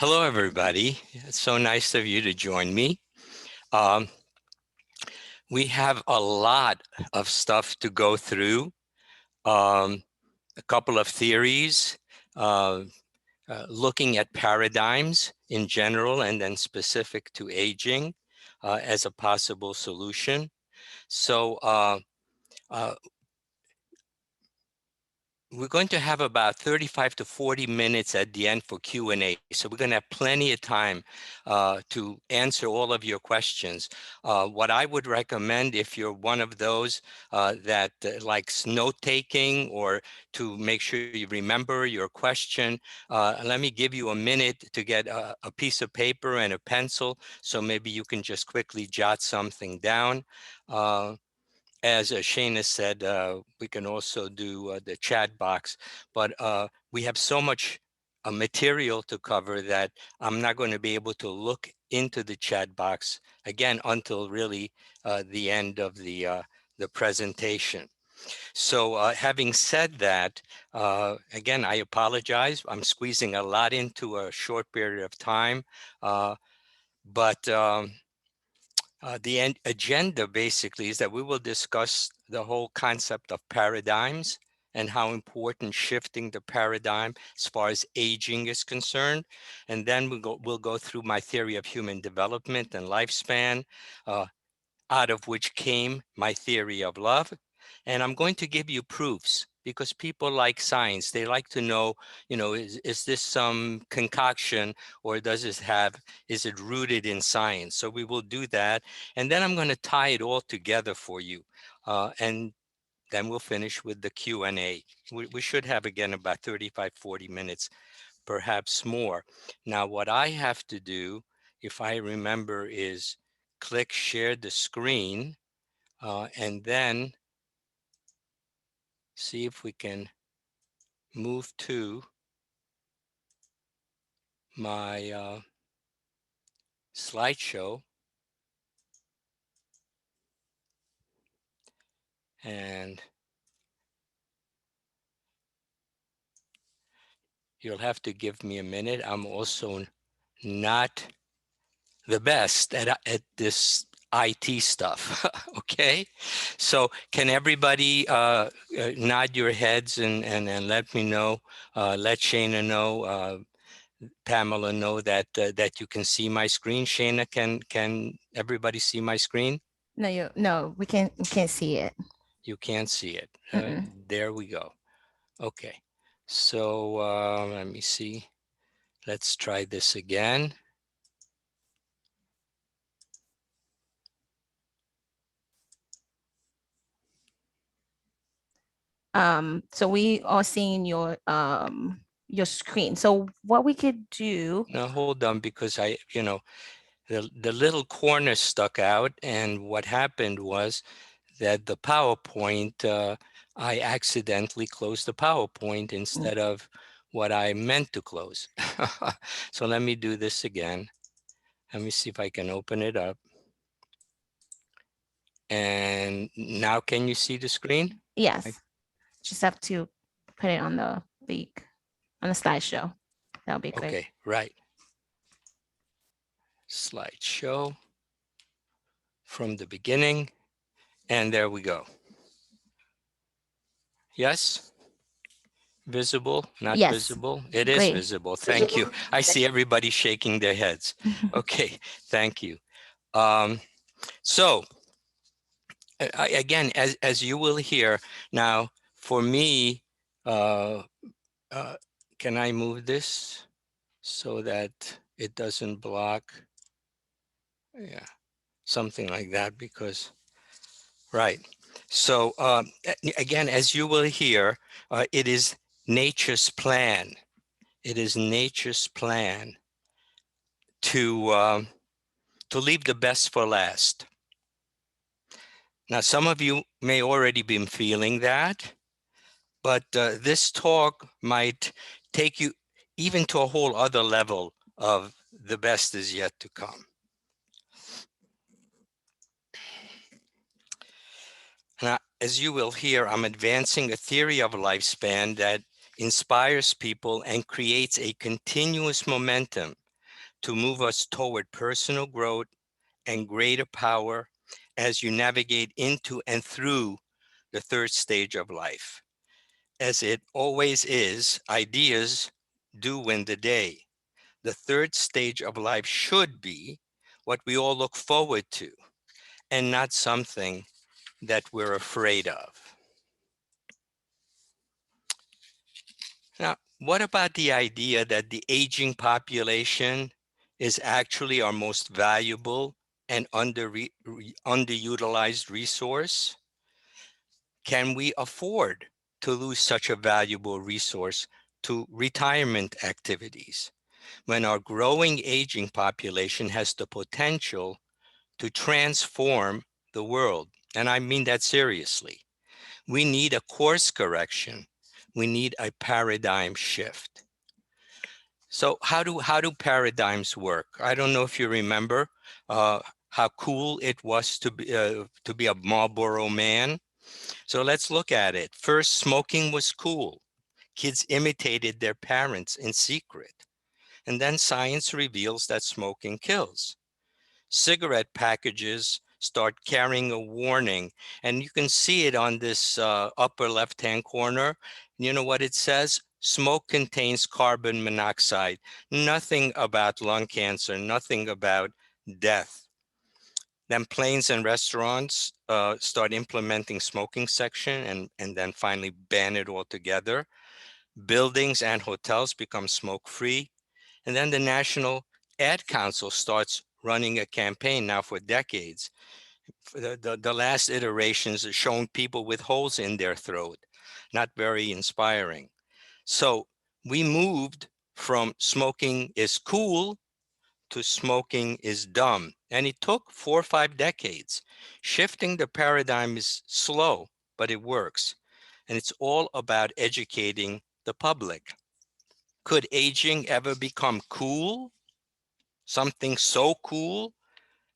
Hello, everybody. It's so nice of you to join me. Um, we have a lot of stuff to go through, a couple of theories, uh, looking at paradigms in general and then specific to aging as a possible solution. So uh, we're going to have about 35 to 40 minutes at the end for Q&A. So we're going to have plenty of time to answer all of your questions. What I would recommend, if you're one of those that likes note-taking or to make sure you remember your question, let me give you a minute to get a piece of paper and a pencil. So maybe you can just quickly jot something down. As Shana said, we can also do the chat box, but we have so much material to cover that I'm not going to be able to look into the chat box again until really the end of the presentation. So having said that, again, I apologize. I'm squeezing a lot into a short period of time, but the agenda basically is that we will discuss the whole concept of paradigms and how important shifting the paradigm as far as aging is concerned. And then we'll go through my theory of human development and lifespan, uh, out of which came my theory of love. And I'm going to give you proofs because people like science. They like to know, is this some concoction or is it rooted in science? So we will do that. And then I'm going to tie it all together for you. And then we'll finish with the Q&A. We should have, again, about 35, 40 minutes, perhaps more. Now, what I have to do, if I remember, is click share the screen and then see if we can move to my slideshow. And you'll have to give me a minute. I'm also not the best at this IT stuff. Okay, so can everybody nod your heads and let me know, let Shana know, Pamela know that that you can see my screen. Shana, can everybody see my screen? No, we can't see it. You can't see it. Mm-mm. There we go. Okay, so let me see. Let's try this again. So we are seeing your screen. So what we could do, Now hold on, because the little corner stuck out, and what happened was that the PowerPoint, I accidentally closed the PowerPoint instead of what I meant to close. So let me do this again. Let me see if I can open it up. And now can you see the screen? yes, just have to put it on on the slideshow. That'll be great. Okay, right. Slideshow from the beginning. And there we go. Yes? Visible, not Yes, visible? It is great. visible. Thank you. I see everybody shaking their heads. Okay, thank you. Um, so again, as you will hear now, for me, uh, uh, can I move this so that it doesn't block? Yeah, something like that, because, right. So again, as you will hear, it is nature's plan. It is nature's plan to leave the best for last. Now, some of you may already be feeling that, but this talk might take you even to a whole other level of the best is yet to come. Now, as you will hear, I'm advancing a theory of lifespan that inspires people and creates a continuous momentum to move us toward personal growth and greater power as you navigate into and through the third stage of life. As it always is, ideas do win the day. The third stage of life should be what we all look forward to and not something that we're afraid of. Now, what about the idea that the aging population is actually our most valuable and underutilized resource? Can we afford to lose such a valuable resource to retirement activities when our growing aging population has the potential to transform the world? And I mean that seriously. We need a course correction. We need a paradigm shift. So how do paradigms work? I don't know if you remember uh, how cool it was to be a Marlboro man. So let's look at it. First, smoking was cool. Kids imitated their parents in secret. And then science reveals that smoking kills. Cigarette packages start carrying a warning, and you can see it on this upper left-hand corner. You know what it says? Smoke contains carbon monoxide. Nothing about lung cancer, nothing about death. Then planes and restaurants start implementing smoking section and then finally ban it altogether. Buildings and hotels become smoke-free. And then the National Ad Council starts running a campaign now for decades. The last iterations are showing people with holes in their throat. Not very inspiring. So we moved from smoking is cool to smoking is dumb. And it took 4 or 5 decades. Shifting the paradigm is slow, but it works. And it's all about educating the public. Could aging ever become cool? Something so cool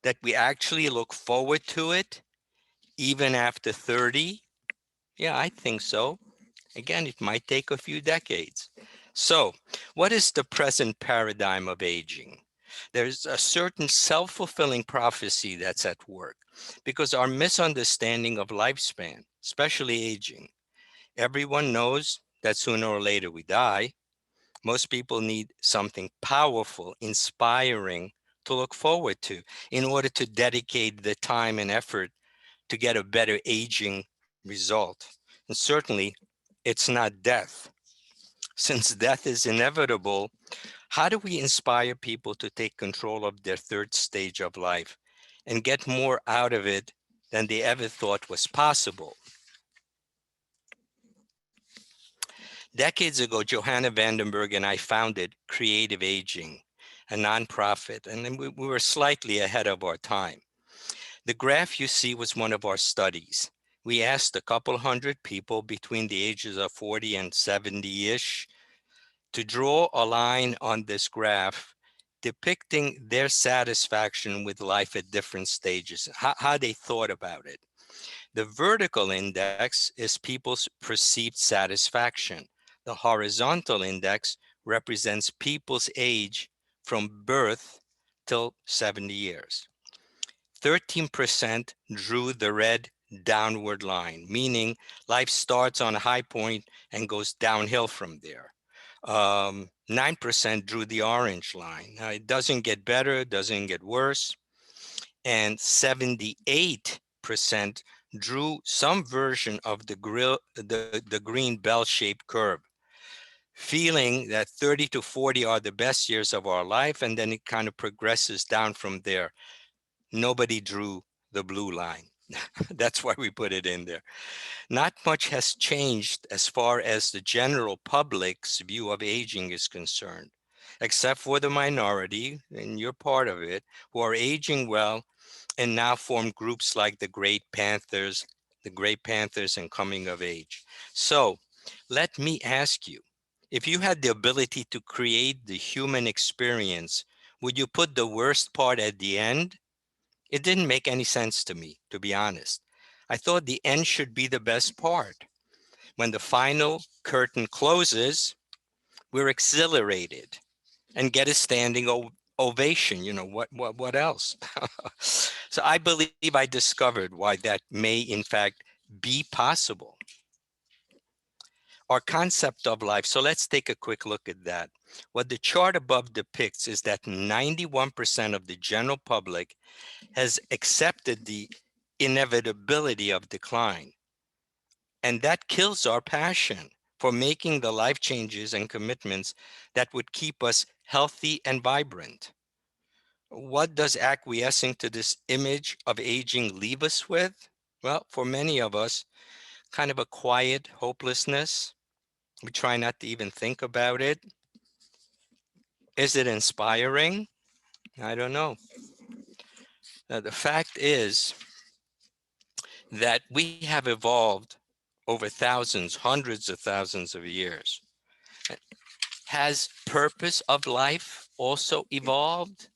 that we actually look forward to it even after 30? Yeah, I think so. Again, it might take a few decades. So, what is the present paradigm of aging? There's a certain self-fulfilling prophecy that's at work because our misunderstanding of lifespan, especially aging, everyone knows that sooner or later we die. Most people need something powerful, inspiring to look forward to in order to dedicate the time and effort to get a better aging result. And certainly, it's not death. Since death is inevitable, how do we inspire people to take control of their third stage of life and get more out of it than they ever thought was possible? Decades ago, Johanna Vandenberg and I founded Creative Aging, a nonprofit, and then we were slightly ahead of our time. The graph you see was one of our studies. We asked a couple hundred people between the ages of 40 and 70-ish to draw a line on this graph depicting their satisfaction with life at different stages, how they thought about it. The vertical index is people's perceived satisfaction. The horizontal index represents people's age from birth till 70 years. 13% drew the red downward line, meaning life starts on a high point and goes downhill from there. 9% drew the orange line. Now, it doesn't get better, it doesn't get worse. And 78% drew some version of the green bell-shaped curve, feeling that 30 to 40 are the best years of our life, and then it kind of progresses down from there. Nobody drew the blue line. That's why we put it in there. Not much has changed as far as the general public's view of aging is concerned, except for the minority, and you're part of it, who are aging well and now form groups like the Great Panthers and Coming of Age. So let me ask you, if you had the ability to create the human experience, would you put the worst part at the end? It didn't make any sense to me, to be honest. I thought the end should be the best part. When the final curtain closes, we're exhilarated and get a standing ovation. What else? So I believe I discovered why that may in fact be possible. Our concept of life. So let's take a quick look at that. What the chart above depicts is that 91% of the general public has accepted the inevitability of decline. And that kills our passion for making the life changes and commitments that would keep us healthy and vibrant. What does acquiescing to this image of aging leave us with? Well, for many of us, kind of a quiet hopelessness. We try not to even think about it. Is it inspiring? I don't know. The fact is that we have evolved over thousands, hundreds of thousands of years. Has purpose of life also evolved?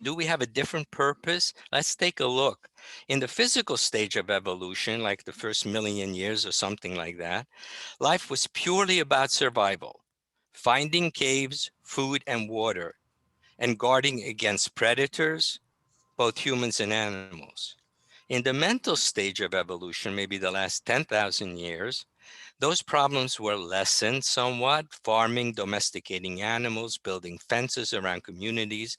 Do we have a different purpose? Let's take a look. In the physical stage of evolution, like the first million years or something like that, life was purely about survival, finding caves, food, and water, and guarding against predators, both humans and animals. In the mental stage of evolution, maybe the last 10,000 years, those problems were lessened somewhat, farming, domesticating animals, building fences around communities.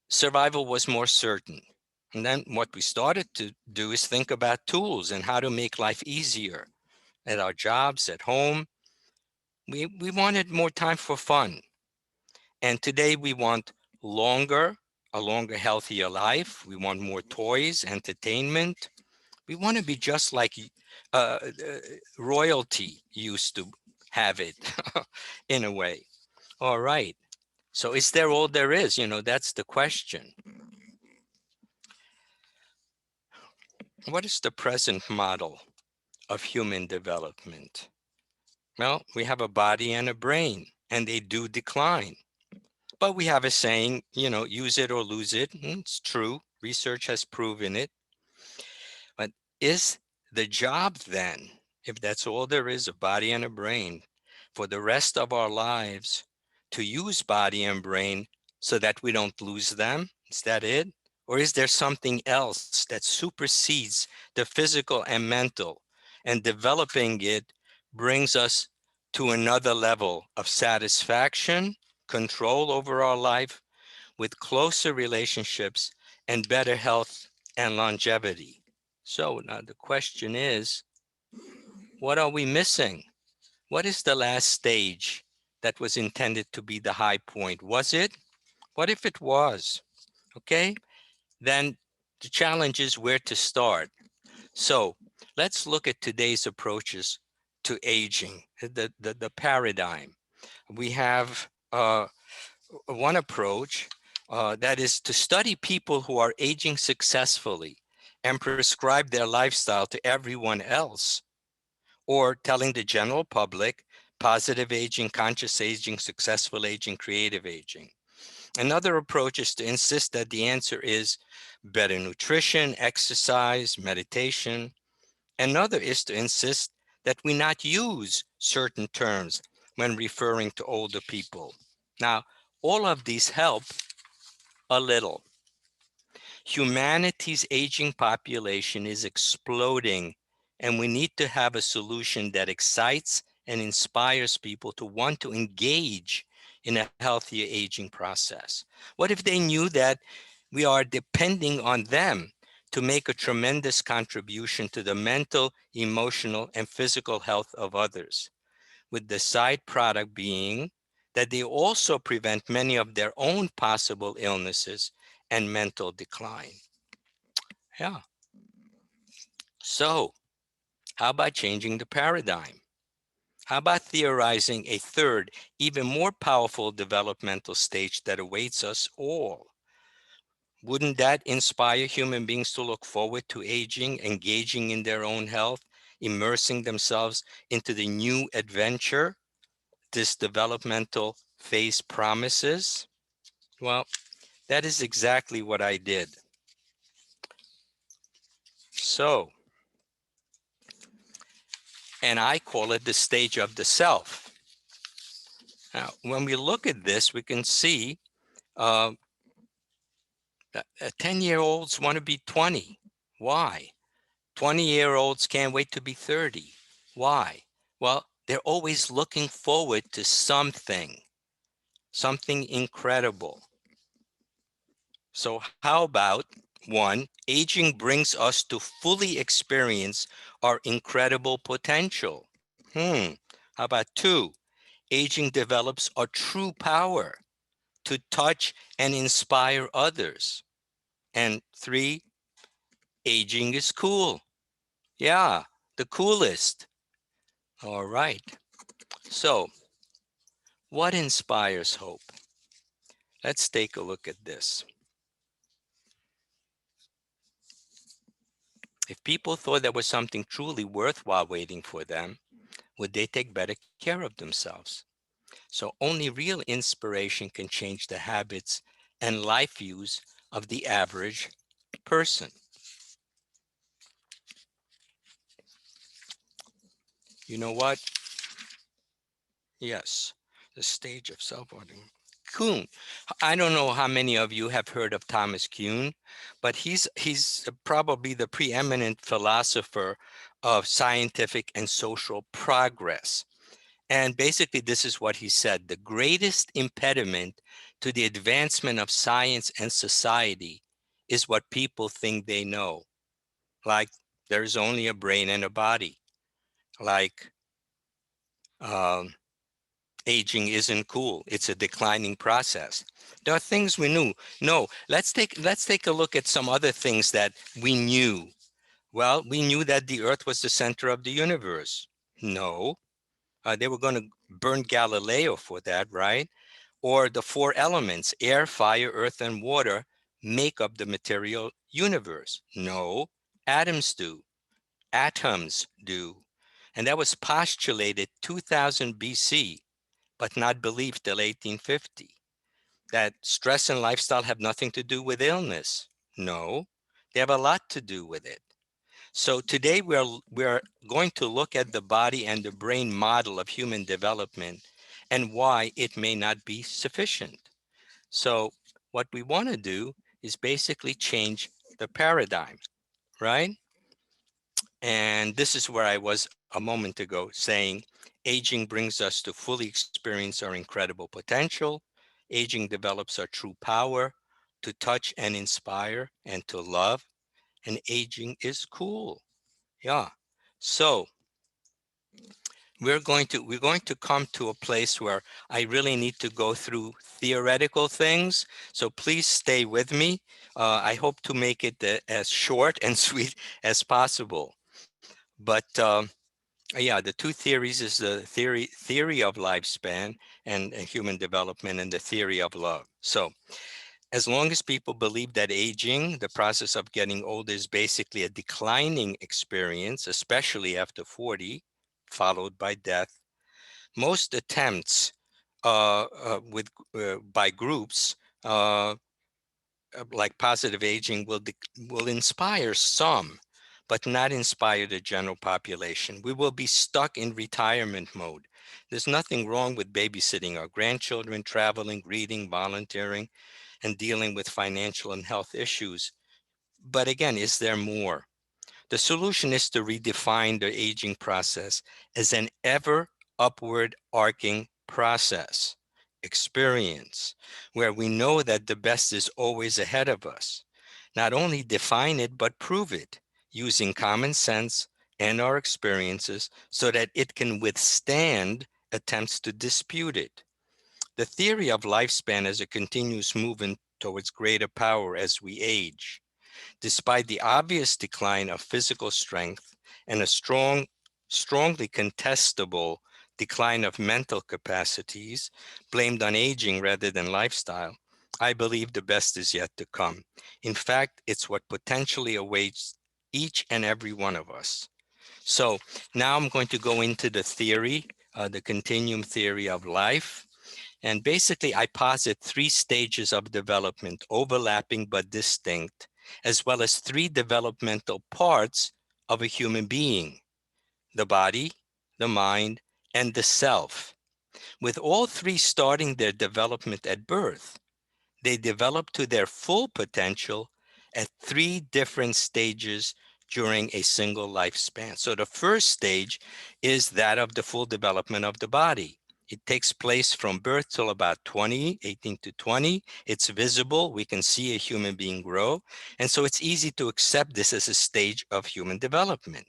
Survival was more certain. And then what we started to do is think about tools and how to make life easier at our jobs, at home. We wanted more time for fun. And today we want longer, a longer, healthier life. We want more toys, entertainment. We want to be just like uh, uh, royalty used to have it in a way. All right. So is there all there is? That's the question. What is the present model of human development? Well, we have a body and a brain, and they do decline. But we have a saying, use it or lose it. It's true. Research has proven it. But is the job then, if that's all there is, a body and a brain, for the rest of our lives to use body and brain so that we don't lose them? Is that it? Or is there something else that supersedes the physical and mental, and developing it brings us to another level of satisfaction, control over our life, with closer relationships and better health and longevity? So now the question is, what are we missing? What is the last stage that was intended to be the high point? Was it? What if it was? Okay, then the challenge is where to start. So let's look at today's approaches to aging, the paradigm. We have one approach that is to study people who are aging successfully and prescribe their lifestyle to everyone else, or telling the general public positive aging, conscious aging, successful aging, creative aging. Another approach is to insist that the answer is better nutrition, exercise, meditation. Another is to insist that we not use certain terms when referring to older people. Now, all of these help a little. Humanity's aging population is exploding, and we need to have a solution that excites and inspires people to want to engage in a healthier aging process. What if they knew that we are depending on them to make a tremendous contribution to the mental, emotional, and physical health of others, with the side product being that they also prevent many of their own possible illnesses and mental decline? Yeah. So, how about changing the paradigm? How about theorizing a third, even more powerful developmental stage that awaits us all? Wouldn't that inspire human beings to look forward to aging, engaging in their own health, immersing themselves into the new adventure this developmental phase promises? Well, that is exactly what I did. So, and I call it the stage of the self. Now, when we look at this, we can see uh, 10-year-olds want to be 20. Why? 20-year-olds can't wait to be 30. Why? Well, they're always looking forward to something incredible. So how about one, aging brings us to fully experience our incredible potential. How about two, aging develops a true power to touch and inspire others. And three, aging is cool. Yeah, the coolest. All right. So, what inspires hope? Let's take a look at this. If people thought there was something truly worthwhile waiting for them, would they take better care of themselves? So, only real inspiration can change the habits and life views of the average person. You know what? Yes, the stage of self-ordering. Kuhn. I don't know how many of you have heard of Thomas Kuhn, but he's probably the preeminent philosopher of scientific and social progress. And basically, this is what he said: the greatest impediment to the advancement of science and society is what people think they know. Like, there's only a brain and a body. Like, um, aging isn't cool. It's a declining process. There are things we knew. No, let's take a look at some other things that we knew. Well, we knew that the Earth was the center of the universe. No, they were going to burn Galileo for that, right? Or the four elements, air, fire, earth, and water, make up the material universe. No, atoms do. Atoms do. And that was postulated 2000 BC, but not believed till 1850. That stress and lifestyle have nothing to do with illness. No, they have a lot to do with it. So today we're going to look at the body and the brain model of human development and why it may not be sufficient. So what we want to do is basically change the paradigm, right? And this is where I was a moment ago saying aging brings us to fully experience our incredible potential. Aging develops our true power to touch and inspire and to love. And aging is cool. Yeah. So we're going to come to a place where I really need to go through theoretical things. So please stay with me. I hope to make it as short and sweet as possible. But yeah, the two theories is the theory of lifespan and human development, and the theory of love. So as long as people believe that aging, the process of getting older, is basically a declining experience, especially after 40, followed by death, most attempts with by groups uh, like positive aging will inspire some, but not inspire the general population. We will be stuck in retirement mode. There's nothing wrong with babysitting our grandchildren, traveling, reading, volunteering, and dealing with financial and health issues. But again, is there more? The solution is to redefine the aging process as an ever upward arcing process, experience, where we know that the best is always ahead of us. Not only define it, but prove it using common sense and our experiences so that it can withstand attempts to dispute it. The theory of lifespan as a continuous movement towards greater power as we age. Despite the obvious decline of physical strength and a strongly contestable decline of mental capacities, blamed on aging rather than lifestyle, I believe the best is yet to come. In fact, it's what potentially awaits each and every one of us. So now I'm going to go into the theory, the continuum theory of life. And basically, I posit three stages of development, overlapping but distinct, as well as three developmental parts of a human being: the body, the mind, and the self. With all three starting their development at birth, They develop to their full potential at three different stages during a single lifespan. So the first stage is that of the full development of the body. It takes place from birth till about 20, 18 to 20. It's visible. We can see a human being grow. And so it's easy to accept this as a stage of human development.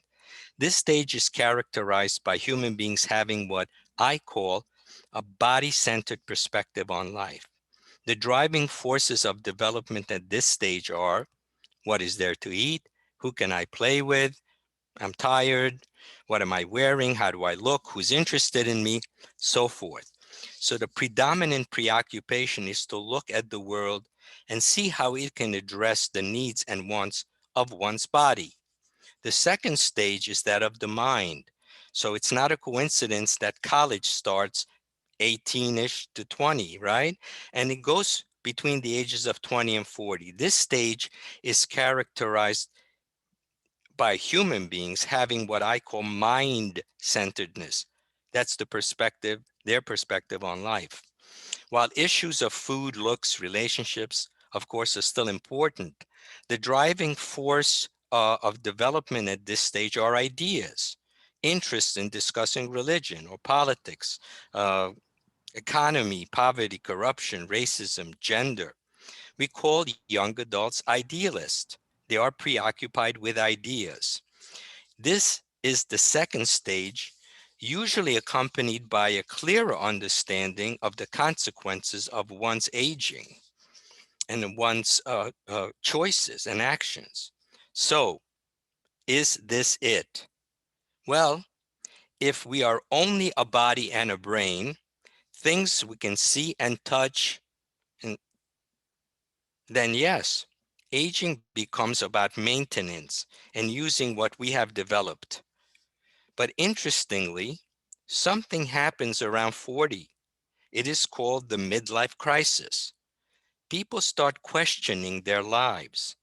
This stage is characterized by human beings having what I call a body-centered perspective on life. The driving forces of development at this stage are: what is there to eat? Who can I play with? I'm tired. What am I wearing? How do I look? Who's interested in me? So forth. So the predominant preoccupation is to look at the world and see how it can address the needs and wants of one's body. The second stage is that of the mind. So it's not a coincidence that college starts 18-ish to 20, right? And it goes between the ages of 20 and 40. This stage is characterized by human beings having what I call mind-centeredness. That's the perspective, their perspective on life. While issues of food, looks, relationships, of course, are still important, the driving force of development at this stage are ideas, interest in discussing religion or politics, uh, economy, poverty, corruption, racism, gender. We call young adults idealists. They are preoccupied with ideas. This is the second stage, usually accompanied by a clearer understanding of the consequences of one's aging and one's choices and actions. So, is this it? Well, if we are only a body and a brain, things we can see and touch, and then yes, aging becomes about maintenance and using what we have developed. But interestingly, something happens around 40. It is called the midlife crisis. People start questioning their lives,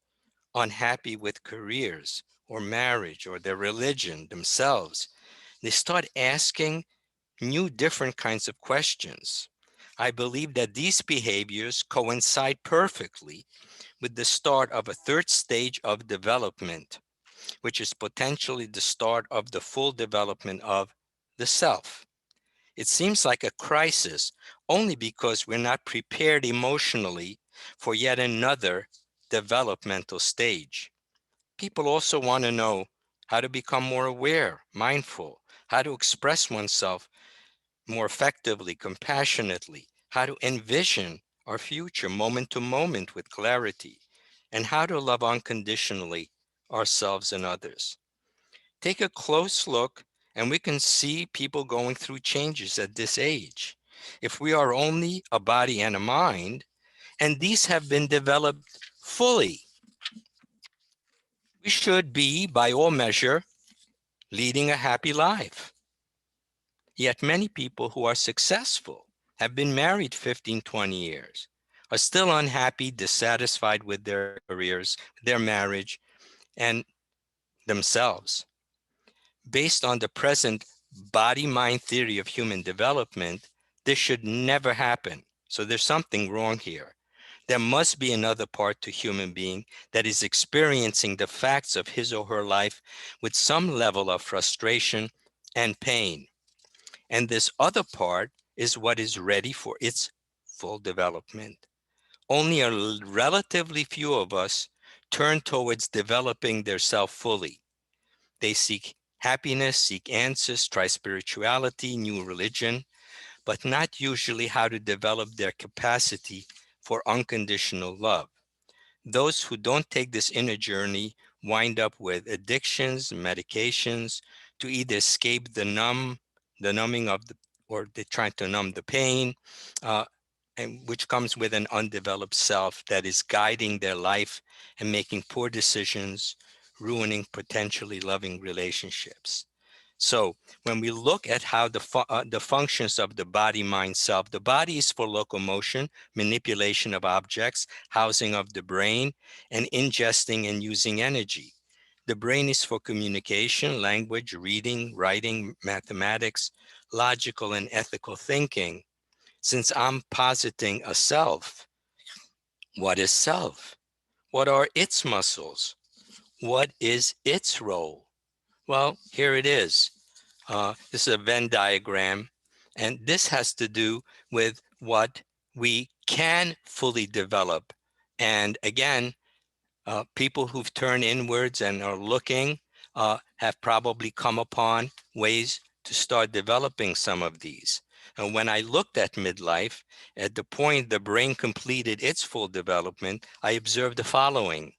unhappy with careers or marriage or their religion themselves. They start asking new, different kinds of questions. I believe that these behaviors coincide perfectly with the start of a third stage of development, which is potentially the start of the full development of the self. It seems like a crisis only because we're not prepared emotionally for yet another developmental stage. People also want to know how to become more aware, mindful, how to express oneself more effectively, compassionately, how to envision our future moment to moment with clarity, and how to love unconditionally ourselves and others. Take a close look, and we can see people going through changes at this age. If we are only a body and a mind, and these have been developed fully, we should be, by all measure, leading a happy life. Yet many people who are successful, have been married 15, 20 years, are still unhappy, dissatisfied with their careers, their marriage, and themselves. Based on the present body-mind theory of human development, this should never happen. So there's something wrong here. There must be another part to human being that is experiencing the facts of his or her life with some level of frustration and pain. And this other part is what is ready for its full development. Only a relatively few of us turn towards developing their self fully. They seek happiness, seek answers, try spirituality, new religion, but not usually how to develop their capacity for unconditional love. Those who don't take this inner journey wind up with addictions, medications to either escape the numbing of the, or they're trying to numb the pain, uh, and which comes with an undeveloped self that is guiding their life and making poor decisions, ruining potentially loving relationships. So when we look at how the functions of the body, mind, self, the body is for locomotion, manipulation of objects, housing of the brain, and ingesting and using energy. The brain is for communication, language, reading, writing, mathematics, logical and ethical thinking. Since I'm positing a self, What is self? What are its muscles? What is its role? Well, here it is. This is a Venn diagram, and this has to do with what we can fully develop. And again, people who've turned inwards and are looking have probably come upon ways to start developing some of these. And when I looked at midlife, at the point the brain completed its full development, I observed the following.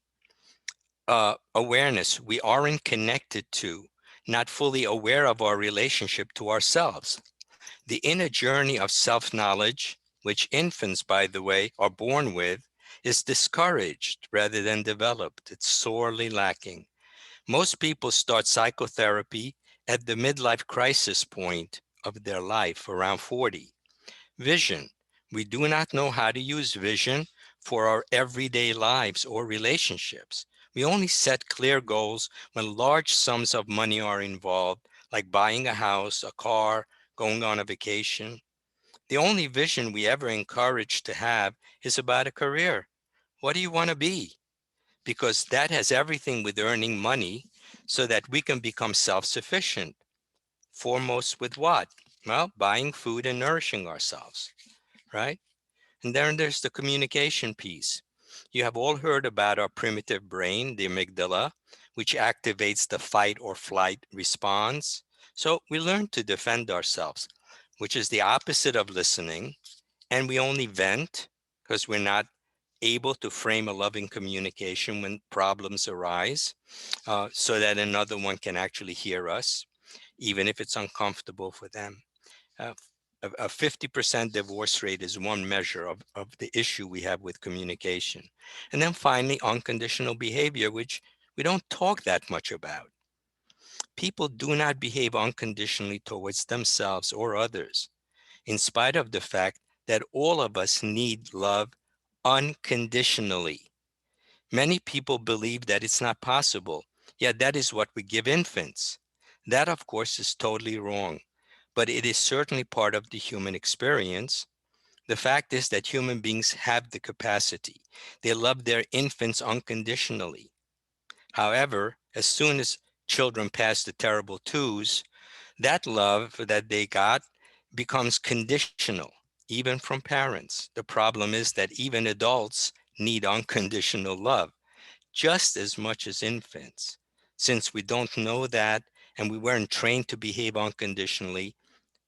Awareness, we aren't connected to, not fully aware of our relationship to ourselves. The inner journey of self-knowledge, which infants, by the way, are born with, is discouraged rather than developed. It's sorely lacking. Most people start psychotherapy at the midlife crisis point of their life, around 40. Vision. We do not know how to use vision for our everyday lives or relationships. We only set clear goals when large sums of money are involved, like buying a house, a car, going on a vacation. The only vision we ever encourage to have is about a career. What do you want to be? Because that has everything with earning money so that we can become self-sufficient. Foremost with what? Well, buying food and nourishing ourselves, right? And then there's the communication piece. You have all heard about our primitive brain, the amygdala, which activates the fight or flight response. So we learn to defend ourselves, which is the opposite of listening. And we only vent because we're not able to frame a loving communication when problems arise, so that another one can actually hear us, even if it's uncomfortable for them. Uh, a 50% divorce rate is one measure of the issue we have with communication. And then finally, unconditional behavior, which we don't talk that much about. People do not behave unconditionally towards themselves or others, in spite of the fact that all of us need love unconditionally. Many people believe that it's not possible, yet that is what we give infants. That, of course, is totally wrong, but it is certainly part of the human experience. The fact is that human beings have the capacity. They love their infants unconditionally. However, as soon as children pass the terrible twos, that love that they got becomes conditional, even from parents. The problem is that even adults need unconditional love just as much as infants. Since we don't know that and we weren't trained to behave unconditionally,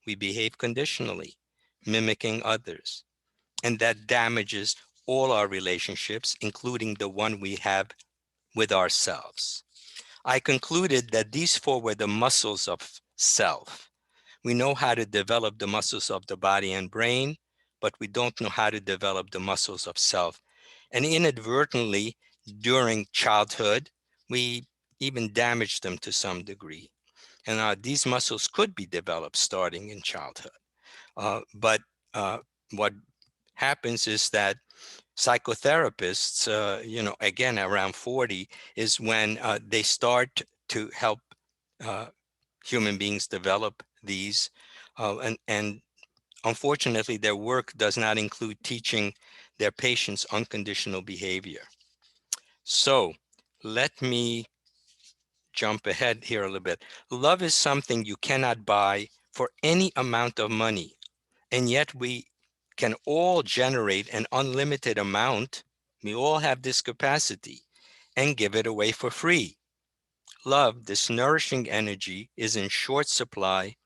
we behave conditionally, mimicking others. And that damages all our relationships, including the one we have with ourselves. I concluded that these four were the muscles of self. We know how to develop the muscles of the body and brain, but we don't know how to develop the muscles of self. And inadvertently, during childhood, we even damage them to some degree. And these muscles could be developed starting in childhood. But what happens is that psychotherapists, again, around 40, is when they start to help uh, human beings develop these. And unfortunately, their work does not include teaching their patients unconditional behavior. So let me jump ahead here a little bit. Love is something you cannot buy for any amount of money. And yet we can all generate an unlimited amount. We all have this capacity and give it away for free. Love, this nourishing energy, is in short supply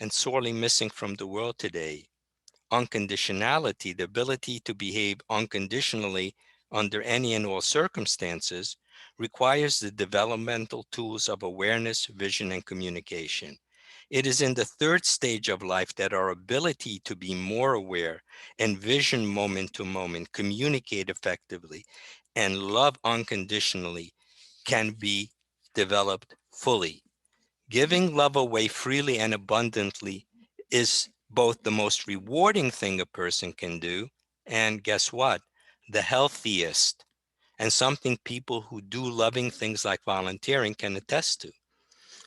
and sorely missing from the world today. Unconditionality, the ability to behave unconditionally under any and all circumstances, requires the developmental tools of awareness, vision, and communication. It is in the third stage of life that our ability to be more aware, envision moment to moment, communicate effectively, and love unconditionally can be developed fully. Giving love away freely and abundantly is both the most rewarding thing a person can do, and guess what? The healthiest, and something people who do loving things like volunteering can attest to.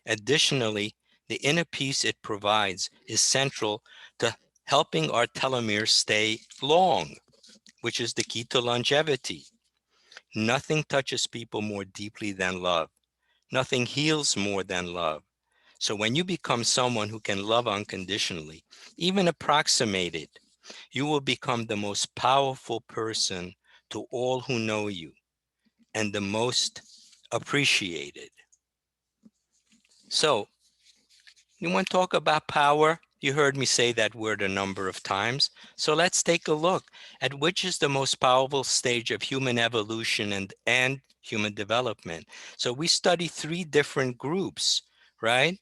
Additionally, the inner peace it provides is central to helping our telomeres stay long. which is the key to longevity. Nothing touches people more deeply than love. Nothing heals more than love. So when you become someone who can love unconditionally, even approximate it, you will become the most powerful person to all who know you and the most appreciated. So, you want to talk about power? You heard me say that word a number of times. So let's take a look at which is the most powerful stage of human evolution and human development. So we study three different groups, right?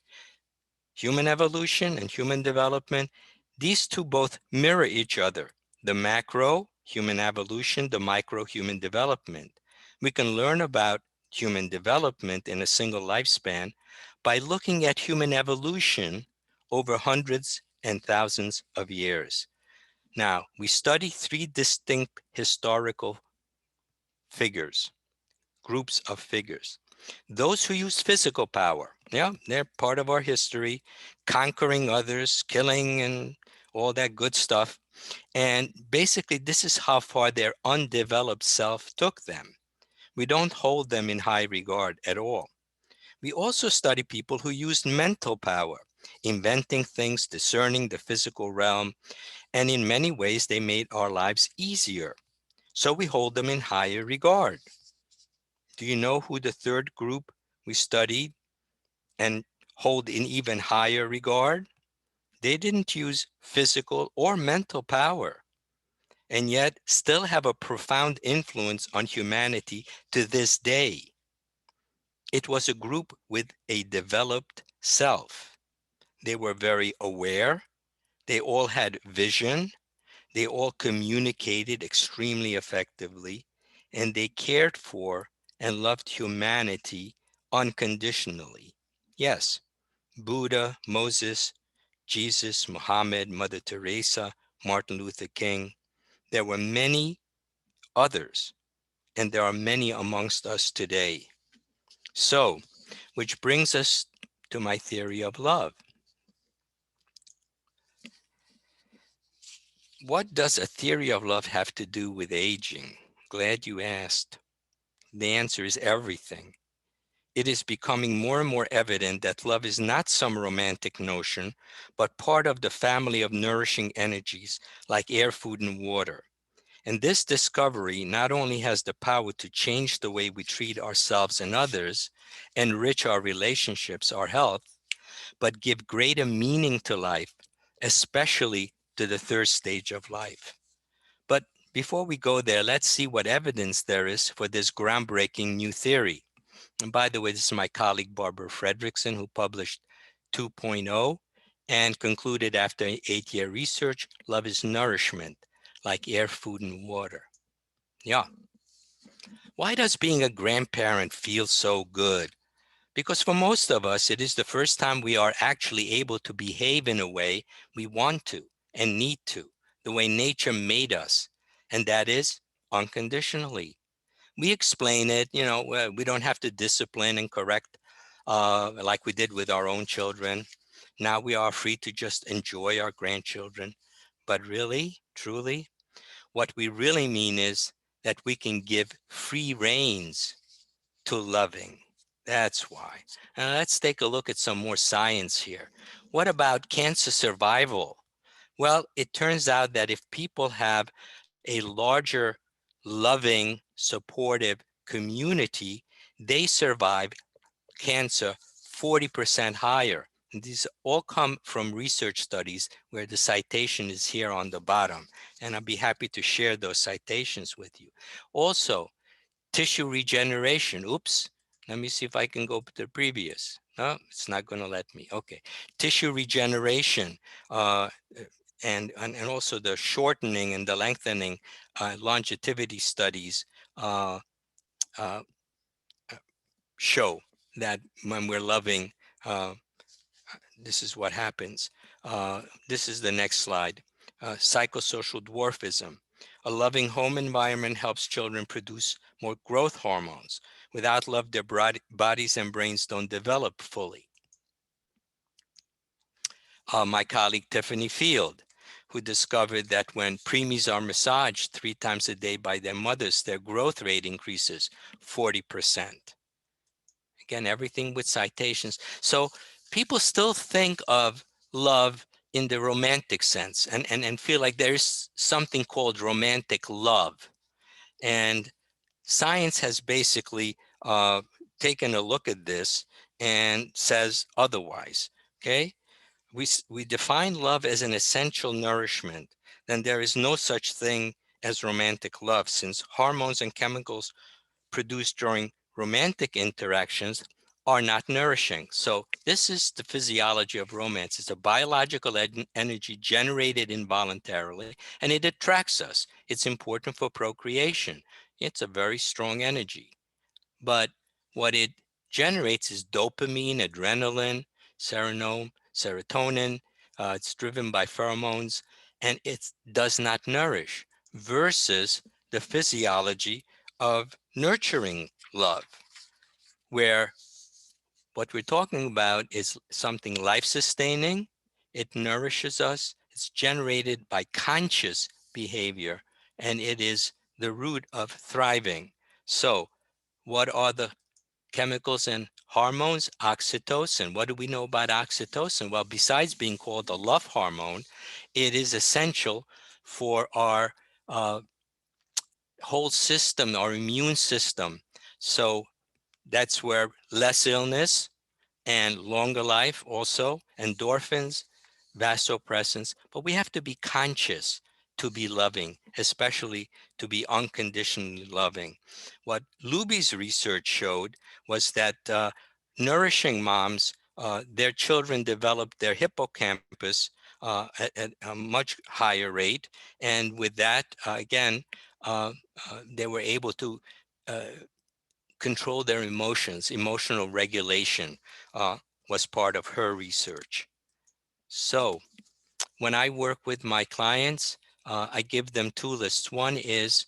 Human evolution and human development. These two both mirror each other. The macro, human evolution, the micro, human development. We can learn about human development in a single lifespan by looking at human evolution over hundreds and thousands of years. Now, we study three distinct historical figures, groups of figures. Those who use physical power, yeah, they're part of our history, conquering others, killing, and all that good stuff. And basically, this is how far their undeveloped self took them. We don't hold them in high regard at all. We also study people who used mental power, inventing things, discerning the physical realm, and in many ways, they made our lives easier. So we hold them in higher regard. Do you know who the third group we studied and hold in even higher regard? They didn't use physical or mental power and yet still have a profound influence on humanity to this day. It was a group with a developed self. They were very aware. They all had vision. They all communicated extremely effectively. And they cared for and loved humanity unconditionally. Yes, Buddha, Moses, Jesus, Muhammad, Mother Teresa, Martin Luther King. There were many others, and there are many amongst us today. So, which brings us to my theory of love. What does a theory of love have to do with aging? Glad you asked. The answer is everything. It is becoming more and more evident that love is not some romantic notion, but part of the family of nourishing energies like air, food, and water. And this discovery not only has the power to change the way we treat ourselves and others, enrich our relationships, our health, but give greater meaning to life, especially to the third stage of life. But before we go there, let's see what evidence there is for this groundbreaking new theory. And by the way, this is my colleague Barbara Fredrickson, who published 2.0 and concluded after 8-year research, love is nourishment, like air, food, and water. Yeah. Why does being a grandparent feel so good? Because for most of us, it is the first time we are actually able to behave in a way we want to and need to, the way nature made us, and that is unconditionally. We explain it, we don't have to discipline and correct like we did with our own children. Now we are free to just enjoy our grandchildren. But really, truly, what we really mean is that we can give free reins to loving. That's why. Now let's take a look at some more science here. What about cancer survival? Well, it turns out that if people have a larger, loving, supportive community, they survive cancer 40% higher. And these all come from research studies where the citation is here on the bottom. And I'll be happy to share those citations with you. Also, tissue regeneration. Oops. Let me see if I can go to the previous. No, it's not going to let me. Okay. Tissue regeneration uh, and also the shortening and the lengthening longevity studies uh, uh, show that when we're loving, uh, this is what happens. This is the next slide. Psychosocial dwarfism. A loving home environment helps children produce more growth hormones. Without love, their bodies and brains don't develop fully. My colleague Tiffany Field. who discovered that when preemies are massaged 3 times a day by their mothers, their growth rate increases 40%. Again, everything with citations. So people still think of love in the romantic sense and feel like there's something called romantic love. And science has basically taken a look at this and says otherwise. Okay, we define love as an essential nourishment. Then there is no such thing as romantic love, since hormones and chemicals produced during romantic interactions are not nourishing. So this is the physiology of romance. It's a biological energy generated involuntarily, and it attracts us. It's important for procreation. It's a very strong energy. But what it generates is dopamine, adrenaline, serotonin. It's driven by pheromones, and it does not nourish, versus the physiology of nurturing love, where what we're talking about is something life-sustaining. It nourishes us. It's generated by conscious behavior, and it is the root of thriving. So what are the chemicals and hormones? Oxytocin. What do we know about oxytocin? Well, besides being called a love hormone, it is essential for our whole system, our immune system. So that's where less illness and longer life, also endorphins, vasopressins. But we have to be conscious to be loving, especially to be unconditionally loving. What Luby's research showed was that nourishing moms, their children developed their hippocampus at a much higher rate. And with that, again, uh, they were able to uh, control their emotions. Emotional regulation was part of her research. So when I work with my clients, I give them two lists. One is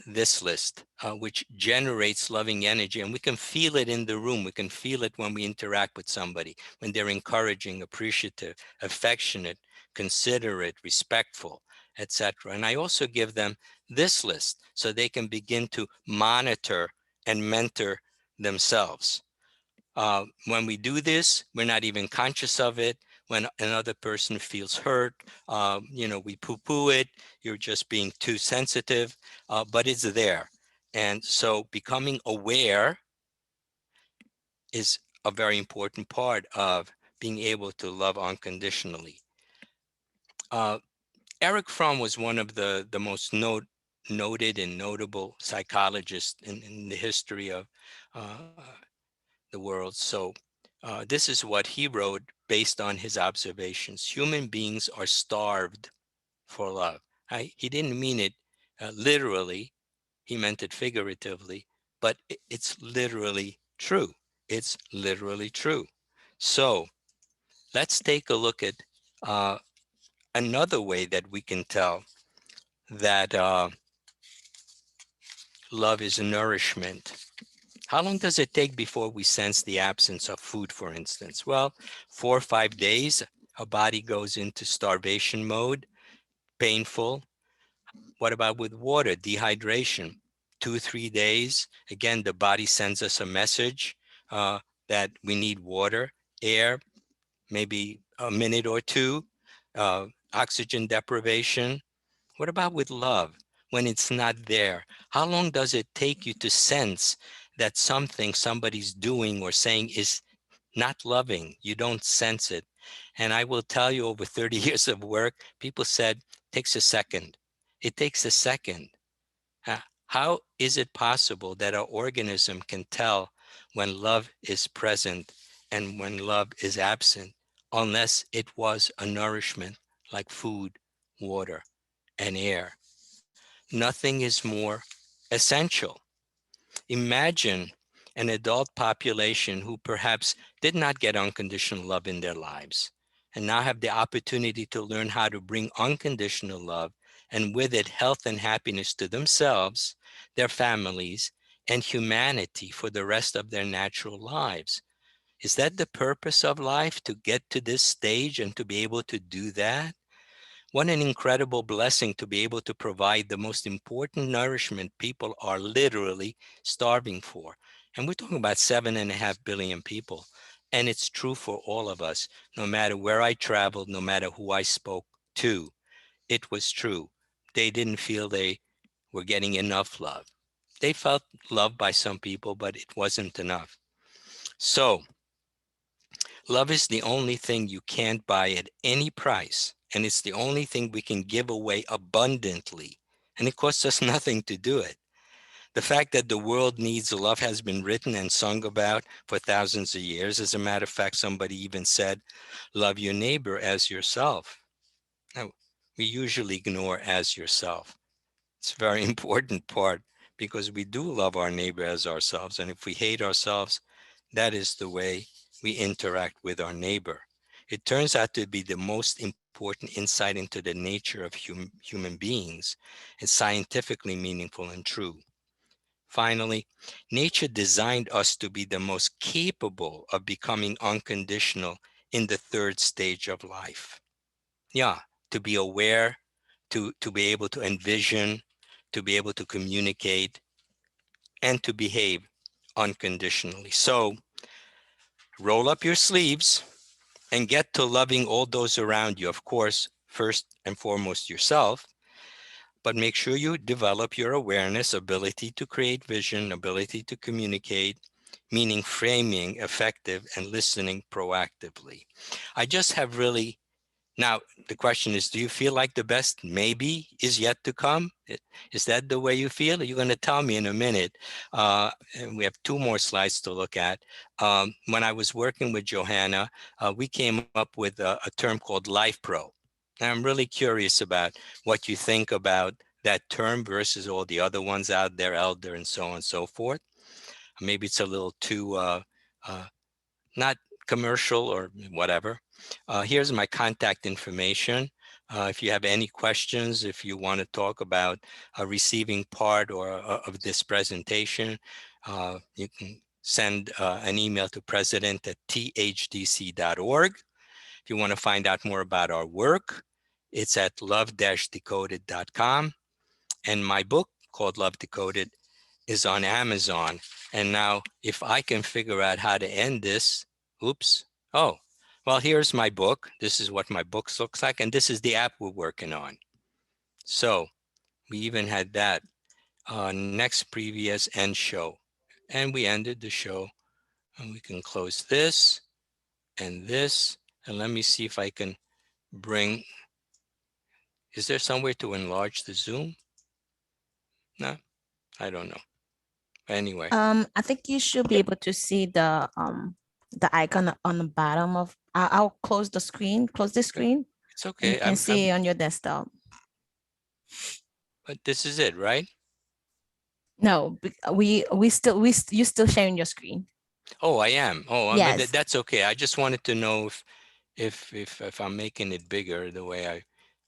this list, which generates loving energy, and we can feel it in the room. We can feel it when we interact with somebody, when they're encouraging, appreciative, affectionate, considerate, respectful, etc. And I also give them this list so they can begin to monitor and mentor themselves. When we do this, we're not even conscious of it. When another person feels hurt, we poo-poo it. You're just being too sensitive, but it's there. And so becoming aware is a very important part of being able to love unconditionally. Uh, Eric Fromm was one of the most noted and notable psychologists in the history of the world. So this is what he wrote based on his observations. Human beings are starved for love. He didn't mean it literally, he meant it figuratively, but it's literally true. It's literally true. So let's take a look at uh, another way that we can tell that love is nourishment. How long does it take before we sense the absence of food, for instance? Well, 4 or 5 days, our body goes into starvation mode, painful. What about with water, dehydration? 2 or 3 days, again, the body sends us a message that we need water. Air, maybe a minute or two. Oxygen deprivation. What about with love? When it's not there, how long does it take you to sense that something somebody's doing or saying is not loving? You don't sense it. And I will tell you, over 30 years of work, people said, it takes a second. It takes a second. How is it possible that our organism can tell when love is present and when love is absent, unless it was a nourishment like food, water, and air? Nothing is more essential. Imagine an adult population who perhaps did not get unconditional love in their lives and now have the opportunity to learn how to bring unconditional love, and with it health and happiness to themselves, their families, and humanity for the rest of their natural lives. Is that the purpose of life, to get to this stage and to be able to do that? What an incredible blessing to be able to provide the most important nourishment people are literally starving for. And we're talking about 7.5 billion people. And it's true for all of us, no matter where I traveled, no matter who I spoke to. It was true. They didn't feel they were getting enough love. They felt loved by some people, but it wasn't enough. So, love is the only thing you can't buy at any price. And it's the only thing we can give away abundantly. And it costs us nothing to do it. The fact that the world needs love has been written and sung about for thousands of years. As a matter of fact, somebody even said, love your neighbor as yourself. Now, we usually ignore as yourself. It's a very important part because we do love our neighbor as ourselves. And if we hate ourselves, that is the way we interact with our neighbor. It turns out to be the most important insight into the nature of human beings. It's scientifically meaningful and true. Finally, nature designed us to be the most capable of becoming unconditional in the third stage of life. Yeah, to be aware, to be able to envision, to be able to communicate, and to behave unconditionally. So roll up your sleeves and get to loving all those around you. Of course, first and foremost yourself, but make sure you develop your awareness, ability to create vision, ability to communicate, meaning framing effective and listening proactively. I just have really Now, the question is, do you feel like the best maybe is yet to come? Is that the way you feel? You're going to tell me in a minute. And we have two more slides to look at. When I was working with Johanna, we came up with a term called Life Pro. And I'm really curious about what you think about that term versus all the other ones out there, elder and so on and so forth. Maybe it's a little too uh, not commercial or whatever. Here's my contact information. If you have any questions, if you want to talk about a receiving part or of this presentation, you can send an email to president at thdc.org. If you want to find out more about our work, it's at love-decoded.com. And my book called Love Decoded is on Amazon. And now if I can figure out how to end this, oops. Oh, well, here's my book. This is what my book looks like. And this is the app we're working on. So we even had that next, previous, end show. And we ended the show. And we can close this and this. And let me see if I can bring, is there somewhere to enlarge the Zoom? No, I don't know. Anyway, I think you should be able to see the icon on the bottom of. I'll close the screen. Close the okay. screen, It's and you okay. can see on your desktop. But this is it, right? No, you still sharing your screen. Oh, I am. Oh, Yes. that's okay. I just wanted to know if I'm making it bigger the way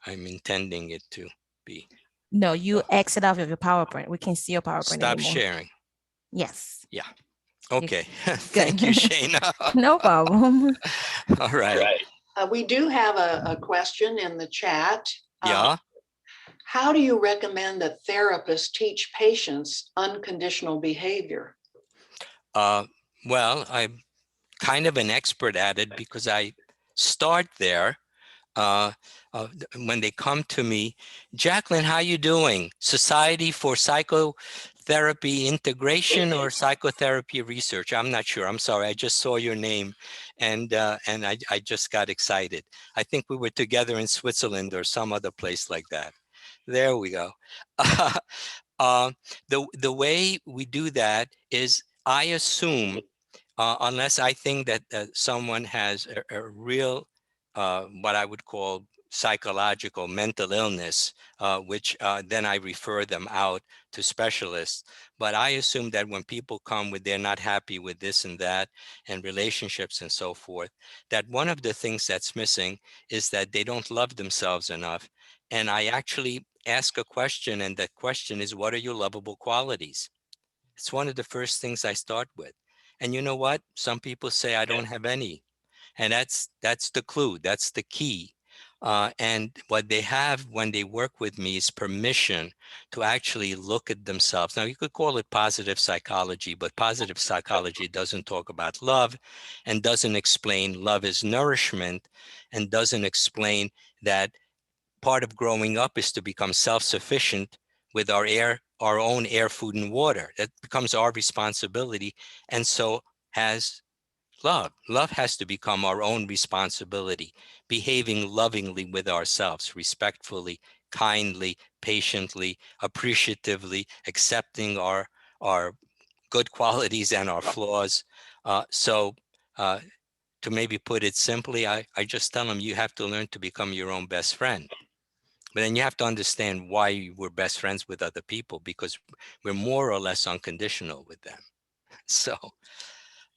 I'm intending it to be. No, you Uh, exit out of your PowerPoint. We can't see your PowerPoint Stop anymore. sharing. Yes. Yeah. You Okay. Thank you, good. Shayna. No problem. All right. Right. We do have a question in the chat. Yeah. How do you recommend that therapists teach patients unconditional behavior? Uh, well, I'm kind of an expert at it because I start there. uh, when they come to me, Jacqueline, how you doing? Society for Psychotherapy Integration or Psychotherapy Research? I'm not sure. I'm sorry. I just saw your name, and I just got excited. I think we were together in Switzerland or some other place like that. There we go. Uh, the way we do that is I assume unless I think that someone has a real, what I would call psychological mental illness, which then I refer them out to specialists. But I assume that when people come with they're not happy with this and that and relationships and so forth, that one of the things that's missing is that they don't love themselves enough. And I actually ask a question, and that question is, what are your lovable qualities? It's one of the first things I start with. And you know what? Some people say I don't have any. And that's the clue. That's the key. And what they have when they work with me is permission to actually look at themselves. Now, you could call it positive psychology, but positive psychology doesn't talk about love and doesn't explain love is nourishment and doesn't explain that part of growing up is to become self-sufficient with our own air, food, and water. That becomes our responsibility. And so has love. Love has to become our own responsibility, behaving lovingly with ourselves, respectfully, kindly, patiently, appreciatively, accepting our good qualities and our flaws. So uh, to maybe put it simply, I just tell them you have to learn to become your own best friend. But then you have to understand why we're best friends with other people, because we're more or less unconditional with them. So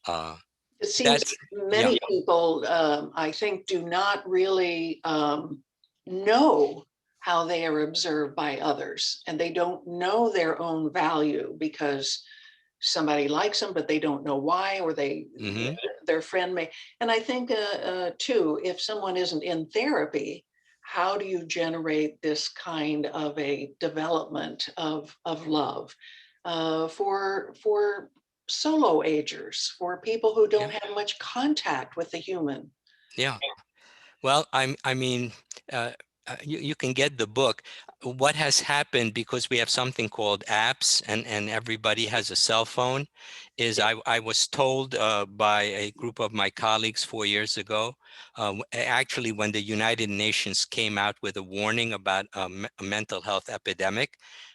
uh, It seems that's, yeah. many people, I think, do not really know how they are observed by others, and they don't know their own value because somebody likes them, but they don't know why, or Hmm. their friend may. And I think too, if someone isn't in therapy, how do you generate this kind of a development of love for solo agers, for people who Yeah. don't have much contact with the human? Yeah. Well, I mean, uh, you can get the book. What has happened, because we have something called apps, and everybody has a cell phone, is I was told by a group of my colleagues 4 years ago, actually when the United Nations came out with a warning about a mental health epidemic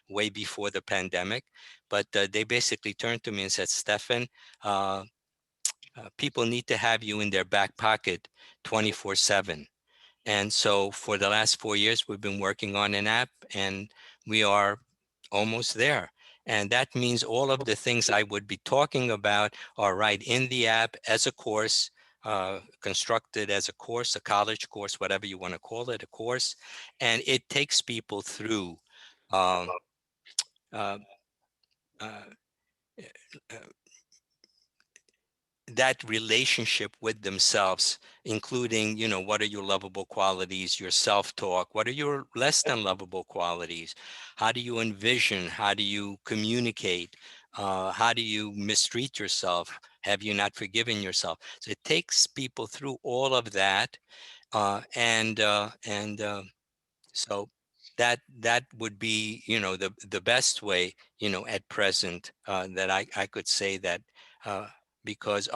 way before the pandemic, but they basically turned to me and said, Stefan, uh, people need to have you in their back pocket 24/7. And so for the last 4 years, we've been working on an app, and we are almost there. And that means all of the things I would be talking about are right in the app as a course, constructed as a course, a college course, whatever you want to call it, a course. And it takes people through um, uh, uh, uh, that relationship with themselves, including, what are your lovable qualities, your self-talk, what are your less than lovable qualities, how do you envision, how do you communicate, how do you mistreat yourself, have you not forgiven yourself? So it takes people through all of that, and so that would be, the best way, at present, that I could say that, uh, because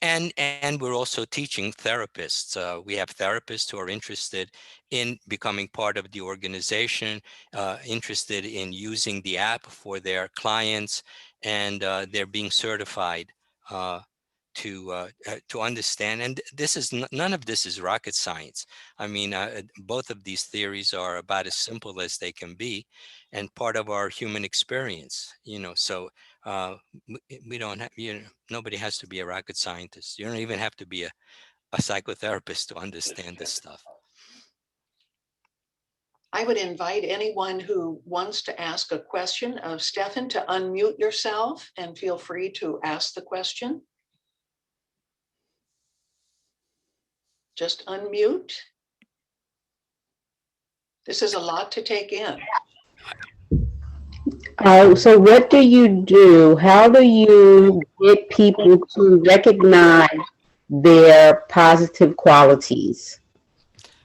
and we're also teaching therapists. We have therapists who are interested in becoming part of the organization, interested in using the app for their clients, and they're being certified. To understand, and this is none of this is rocket science. I mean, both of these theories are about as simple as they can be, and part of our human experience. So uh, we don't have, nobody has to be a rocket scientist. You don't even have to be a psychotherapist to understand this stuff. I would invite anyone who wants to ask a question of Stefan to unmute yourself and feel free to ask the question. Just unmute. This is a lot to take in. So what do you do? How do you get people to recognize their positive qualities?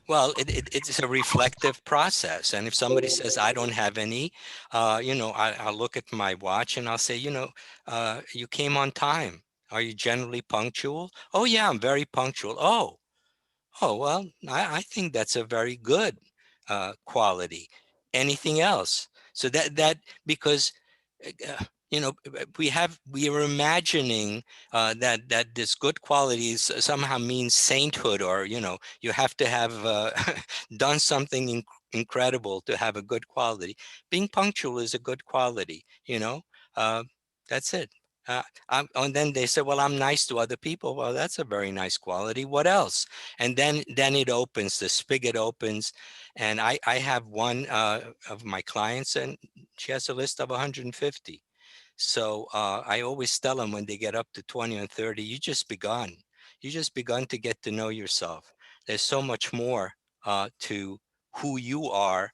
Well, it's a reflective process. And if somebody says, I don't have any, I'll look at my watch and I'll say, you came on time. Are you generally punctual? Oh, yeah, I'm very punctual. Oh, well, I think that's a very good quality. Anything else? So because uh, we are imagining that this good qualities somehow means sainthood, or you have to have done something incredible to have a good quality. Being punctual is a good quality. Uh, that's it. And then they say, well, I'm nice to other people. Well, that's a very nice quality. What else? And then it opens, the spigot opens. And I have one of my clients, and she has a list of 150. So I always tell them when they get up to 20 and 30, you just begun to get to know yourself. There's so much more to who you are.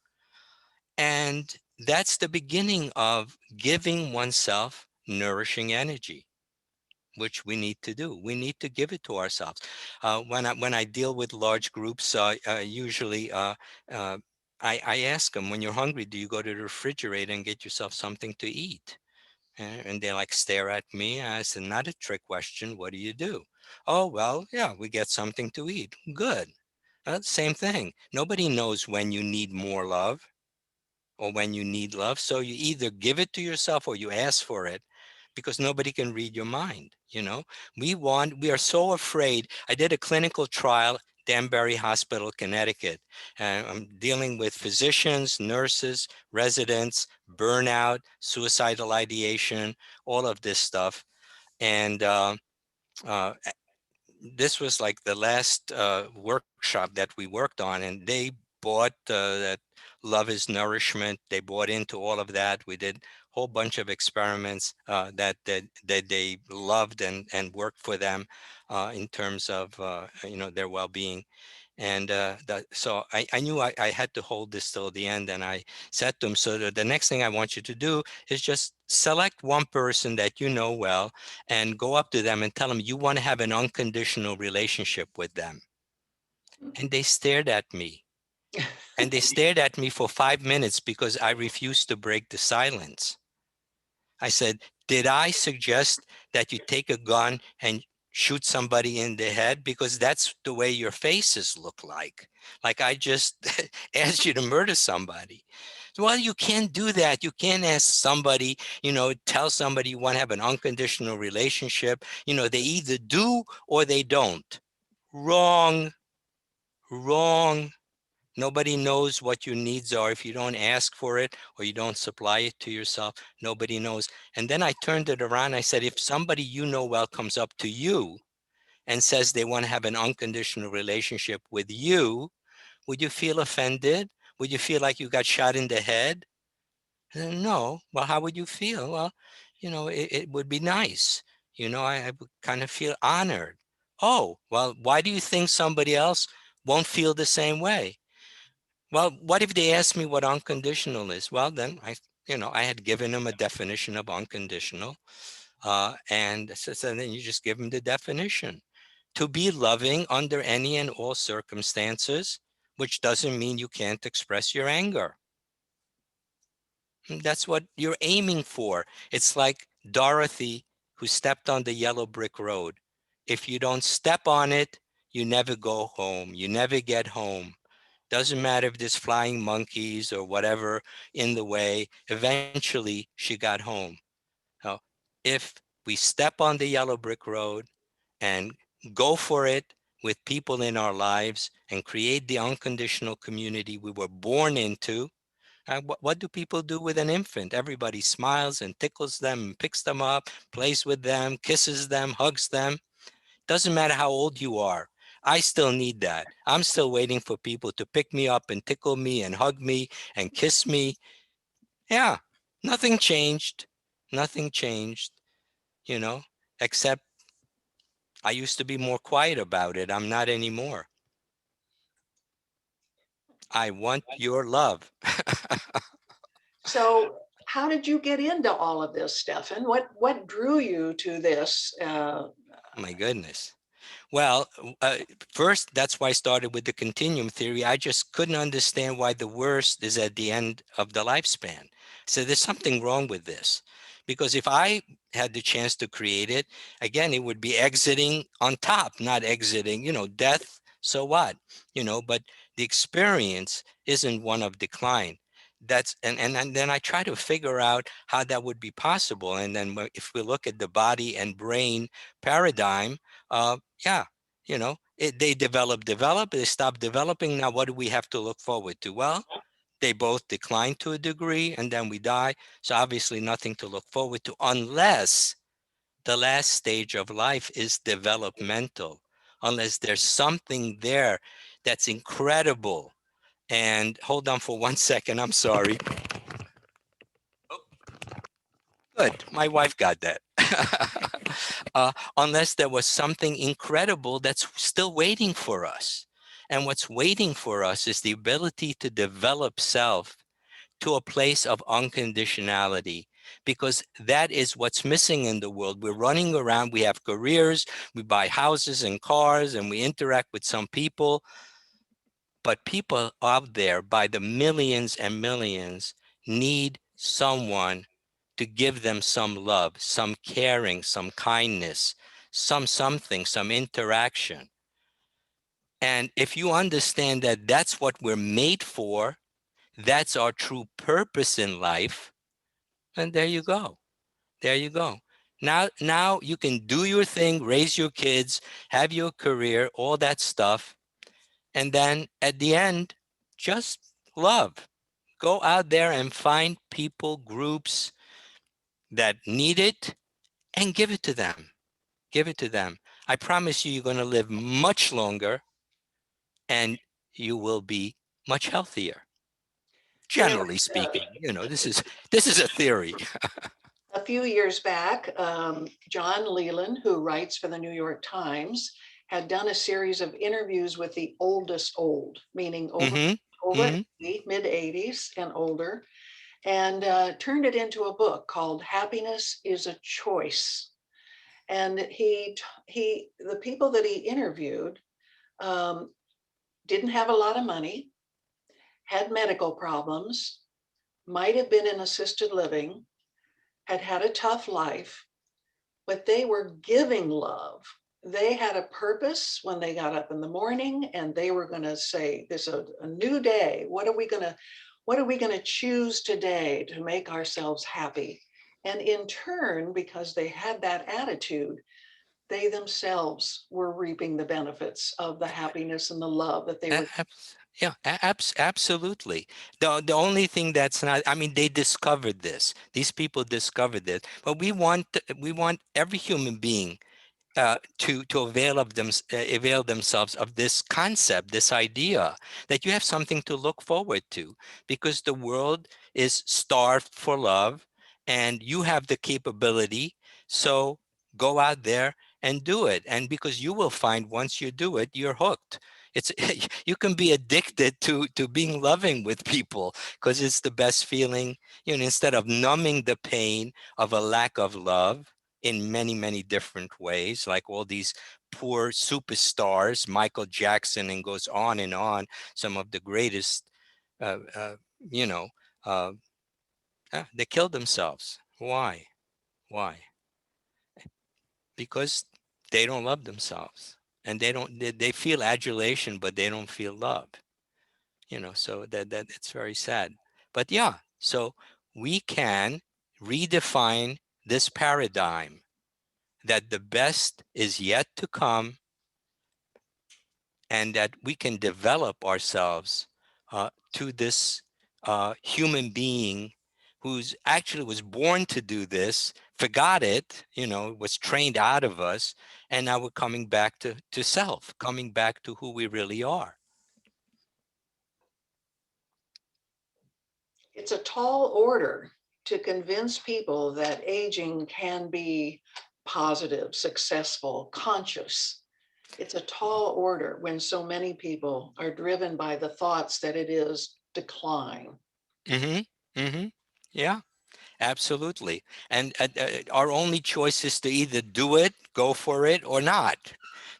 And that's the beginning of giving oneself nourishing energy, which we need to do. We need to give it to ourselves. When I deal with large groups, usually I ask them, when you're hungry, do you go to the refrigerator and get yourself something to eat? And they like stare at me. I said, not a trick question. What do you do? Oh, well, yeah, we get something to eat. Good. Same thing. Nobody knows when you need more love or when you need love. So you either give it to yourself or you ask for it, because nobody can read your mind. We are so afraid. I did a clinical trial, Danbury Hospital, Connecticut. And I'm dealing with physicians, nurses, residents, burnout, suicidal ideation, all of this stuff. And uh, this was like the last workshop that we worked on, and they bought that love is nourishment. They bought into all of that. We did a whole bunch of experiments that they loved and worked for them in terms of their well-being. And so I knew I had to hold this till the end. And I said to him, so the next thing I want you to do is just select one person that you know well and go up to them and tell them you want to have an unconditional relationship with them. And they stared at me. And they stared at me for 5 minutes because I refused to break the silence. I said, did I suggest that you take a gun and shoot somebody in the head? Because that's the way your faces look like. Like I just asked you to murder somebody. Well, you can't do that. You can't ask somebody, tell somebody you want to have an unconditional relationship. They either do or they don't. Wrong, wrong. Nobody knows what your needs are if you don't ask for it or you don't supply it to yourself. Nobody knows. And then I turned it around. I said, if somebody you know well comes up to you and says they want to have an unconditional relationship with you, would you feel offended? Would you feel like you got shot in the head? No. Well, how would you feel? Well, it would be nice. I would kind of feel honored. Oh, well, why do you think somebody else won't feel the same way? Well, what if they ask me what unconditional is? Well, then I had given them a definition of unconditional. And so then you just give them the definition. To be loving under any and all circumstances, which doesn't mean you can't express your anger. That's what you're aiming for. It's like Dorothy who stepped on the yellow brick road. If you don't step on it, you never go home. You never get home. Doesn't matter if there's flying monkeys or whatever in the way. Eventually, she got home. Now, if we step on the yellow brick road and go for it with people in our lives and create the unconditional community we were born into, what do people do with an infant? Everybody smiles and tickles them and picks them up, plays with them, kisses them, hugs them. Doesn't matter how old you are. I still need that. I'm still waiting for people to pick me up and tickle me and hug me and kiss me. Yeah, nothing changed. Nothing changed, you know, except I used to be more quiet about it. I'm not anymore. I want your love. So how did you get into all of this, Stefan? What drew you to this? My goodness. Well, first, that's why I started with the continuum theory. I just couldn't understand why the worst is at the end of the lifespan. So there's something wrong with this. Because if I had the chance to create it, again, it would be exiting on top, not exiting, death. So what? But the experience isn't one of decline. And then I try to figure out how that would be possible. And then if we look at the body and brain paradigm, yeah, they develop, they stop developing. Now, what do we have to look forward to? Well, they both decline to a degree and then we die. So obviously nothing to look forward to unless the last stage of life is developmental, unless there's something there that's incredible. And hold on for 1 second, I'm sorry. Good, my wife got that. Unless there was something incredible that's still waiting for us. And what's waiting for us is the ability to develop self to a place of unconditionality, because that is what's missing in the world. We're running around, we have careers, we buy houses and cars, and we interact with some people. But people out there by the millions and millions need someone to give them some love, some caring, some kindness, something, some interaction. And if you understand that that's what we're made for, that's our true purpose in life, and there you go. There you go. Now you can do your thing, raise your kids, have your career, all that stuff. And then at the end, just love. Go out there and find people, groups that need it, and give it to them. Give it to them. I promise you, you're going to live much longer and you will be much healthier. You know, Generally speaking, this is a theory. a few years back, John Leland, who writes for the New York Times, had done a series of interviews with the oldest old, meaning over Mm-hmm. 80, mid 80s and older, and turned it into a book called Happiness is a Choice. And the people that he interviewed didn't have a lot of money, had medical problems, might have been in assisted living, had had a tough life, but they were giving love. They had a purpose when they got up in the morning, and they were going to say, "This is a new day. What are we going to choose today to make ourselves happy?" And in turn, because they had that attitude, they themselves were reaping the benefits of the happiness and the love that they were. Yeah, absolutely. The only thing that's not, I mean, they discovered this. These people discovered this, but we want every human being to avail themselves of this concept, this idea that you have something to look forward to, because the world is starved for love, and you have the capability. So go out there and do it, and because you will find once you do it, you're hooked. It's you can be addicted to being loving with people, because it's the best feeling. Instead of numbing the pain of a lack of love in many, many different ways, like all these poor superstars, Michael Jackson, and goes on and on, some of the greatest, uh, uh, you know, uh, they killed themselves. Why? Why? Because they don't love themselves, and they feel adulation, but they don't feel love. So that it's very sad. But yeah, so we can redefine this paradigm that the best is yet to come, and that we can develop ourselves to this human being who's actually was born to do this, forgot it, was trained out of us, and now we're coming back to self, coming back to who we really are. It's a tall order to convince people that aging can be positive, successful, conscious. It's a tall order when so many people are driven by the thoughts that it is decline. Mm-hmm. Mm-hmm. Yeah. Absolutely. And our only choice is to either do it, go for it, or not.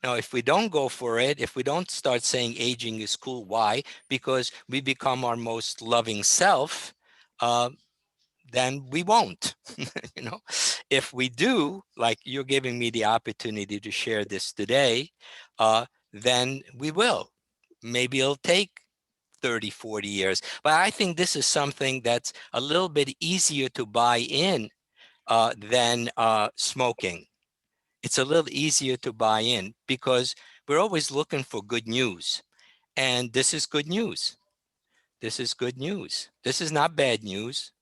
Now, if we don't go for it, if we don't start saying aging is cool, why? Because we become our most loving self, uh, then we won't. you know, if we do, like you're giving me the opportunity to share this today, then we will. Maybe it'll take 30, 40 years. But I think this is something that's a little bit easier to buy in than smoking. It's a little easier to buy in because we're always looking for good news. And this is good news. This is good news. This is not bad news.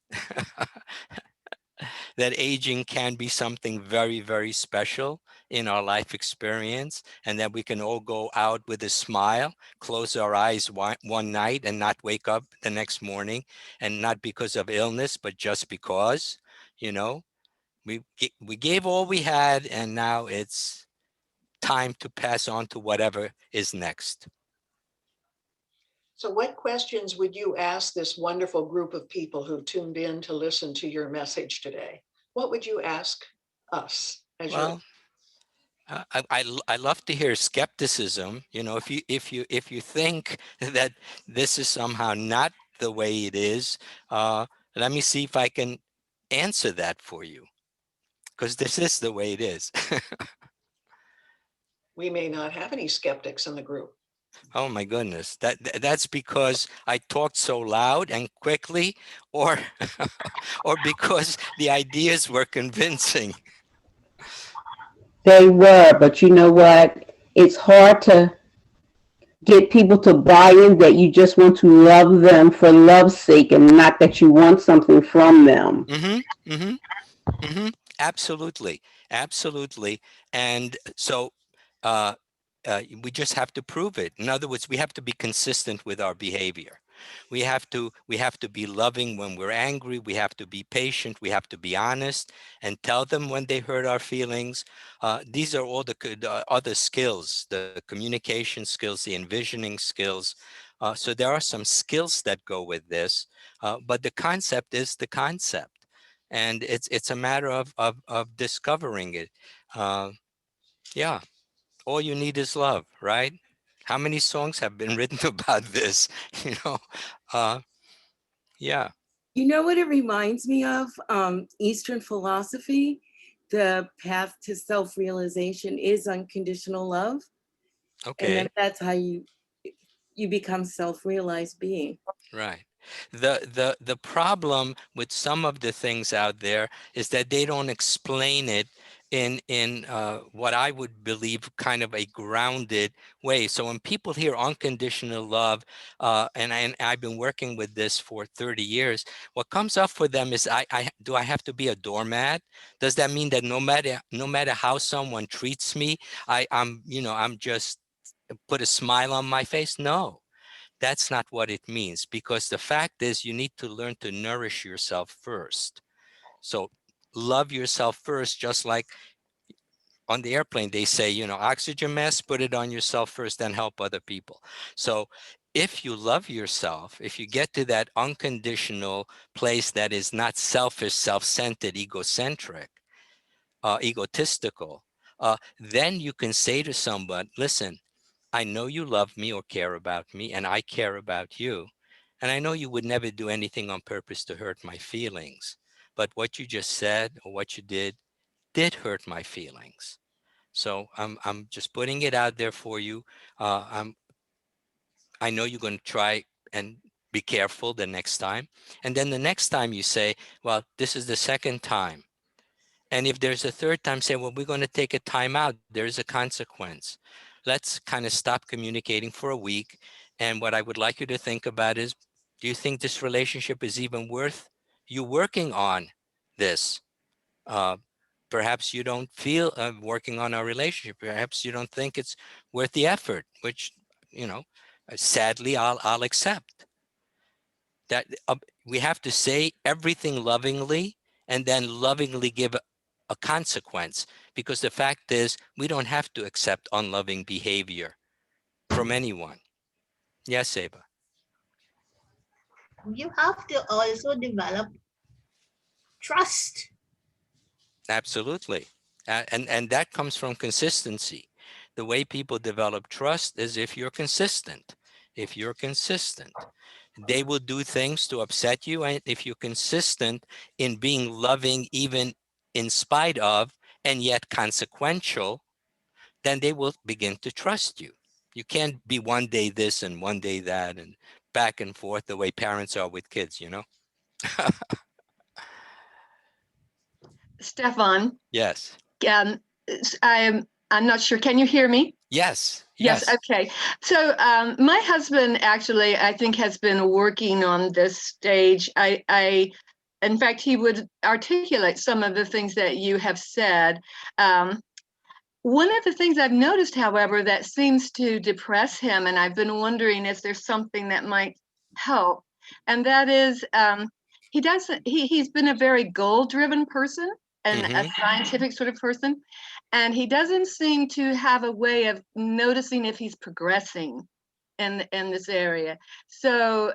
That aging can be something very, very special in our life experience, and that we can all go out with a smile, close our eyes one night and not wake up the next morning, and not because of illness, but just because, you know, we gave all we had, and now it's time to pass on to whatever is next. So what questions would you ask this wonderful group of people who tuned in to listen to your message today? What would you ask us as your Well, I love to hear skepticism. You know, if you think that this is somehow not the way it is, let me see if I can answer that for you, because this is the way it is. we may not have any skeptics in the group. Oh my goodness, that's because I talked so loud and quickly, or or because the ideas were convincing. They were, but you know what? It's hard to get people to buy in that you just want to love them for love's sake and not that you want something from them. Mm-hmm. Mm-hmm. Mm-hmm. Absolutely. Absolutely. And so uh, we just have to prove it. In other words, we have to be consistent with our behavior. We have to be loving when we're angry. We have to be patient. We have to be honest and tell them when they hurt our feelings. These are all the other skills, the communication skills, the envisioning skills. So there are some skills that go with this, but the concept is the concept, and it's a matter of discovering it. Uh, yeah, all you need is love, right? How many songs have been written about this? You know, uh, yeah. You know what it reminds me of? Eastern philosophy. The path to self-realization is unconditional love. And then Okay. that's how you become self-realized being. Right. The problem with some of the things out there is that they don't explain it in what I would believe kind of a grounded way. So when people hear unconditional love, and I've been working with this for 30 years, what comes up for them is I have to be a doormat? Does that mean that no matter how someone treats me, I'm just put a smile on my face? No, that's not what it means, because the fact is you need to learn to nourish yourself first. So love yourself first, just like on the airplane, they say, oxygen mask, put it on yourself first, then help other people. So if you love yourself, if you get to that unconditional place that is not selfish, self-centered, egocentric, egotistical, then you can say to someone, listen, I know you love me or care about me, and I care about you. And I know you would never do anything on purpose to hurt my feelings. But what you just said or what you did hurt my feelings. So I'm just putting it out there for you. I know you're going to try and be careful the next time. And then the next time you say, well, this is the second time. And if there's a third time, say, well, we're going to take a time out. There's a consequence. Let's kind of stop communicating for a week. And what I would like you to think about is, do you think this relationship is even worth you working on this? Uh, Perhaps you don't feel working on our relationship. Perhaps you don't think it's worth the effort, which, you know, sadly, I'll accept that. We have to say everything lovingly and then lovingly give a consequence, because the fact is we don't have to accept unloving behavior from anyone. Yes, Ava. You have to also develop trust. Absolutely. And that comes from consistency. The way people develop trust is if you're consistent. If you're consistent, they will do things to upset you. And if you're consistent in being loving, even in spite of, and yet consequential, then they will begin to trust you. You can't be one day this and one day that and back and forth the way parents are with kids, you know? Stefan, Yes. um, I'm not sure. Can you hear me? Yes. Yes. Yes. Okay. So my husband actually, I think, has been working on this stage. In fact, he would articulate some of the things that you have said. One of the things I've noticed, however, that seems to depress him, and I've been wondering if there's something that might help, and that is he's been a very goal-driven person and a Mm-hmm. scientific sort of person, and he doesn't seem to have a way of noticing if he's progressing. in this area. So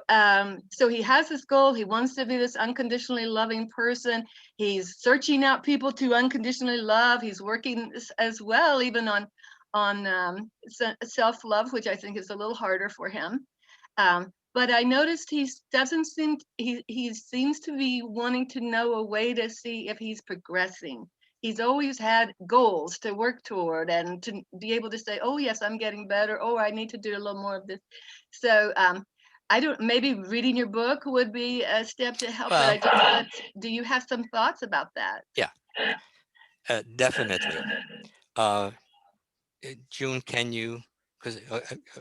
so he has this goal. He wants to be this unconditionally loving person. He's searching out people to unconditionally love. He's working as well, even on self-love, which I think is a little harder for him. But I noticed he doesn't seem, he seems to be wanting to know a way to see if he's progressing. He's always had goals to work toward and to be able to say, oh yes, I'm getting better. Oh, I need to do a little more of this. So I don't, maybe reading your book would be a step to help, but I just thought, do you have some thoughts about that? Yeah, definitely. June, can you, because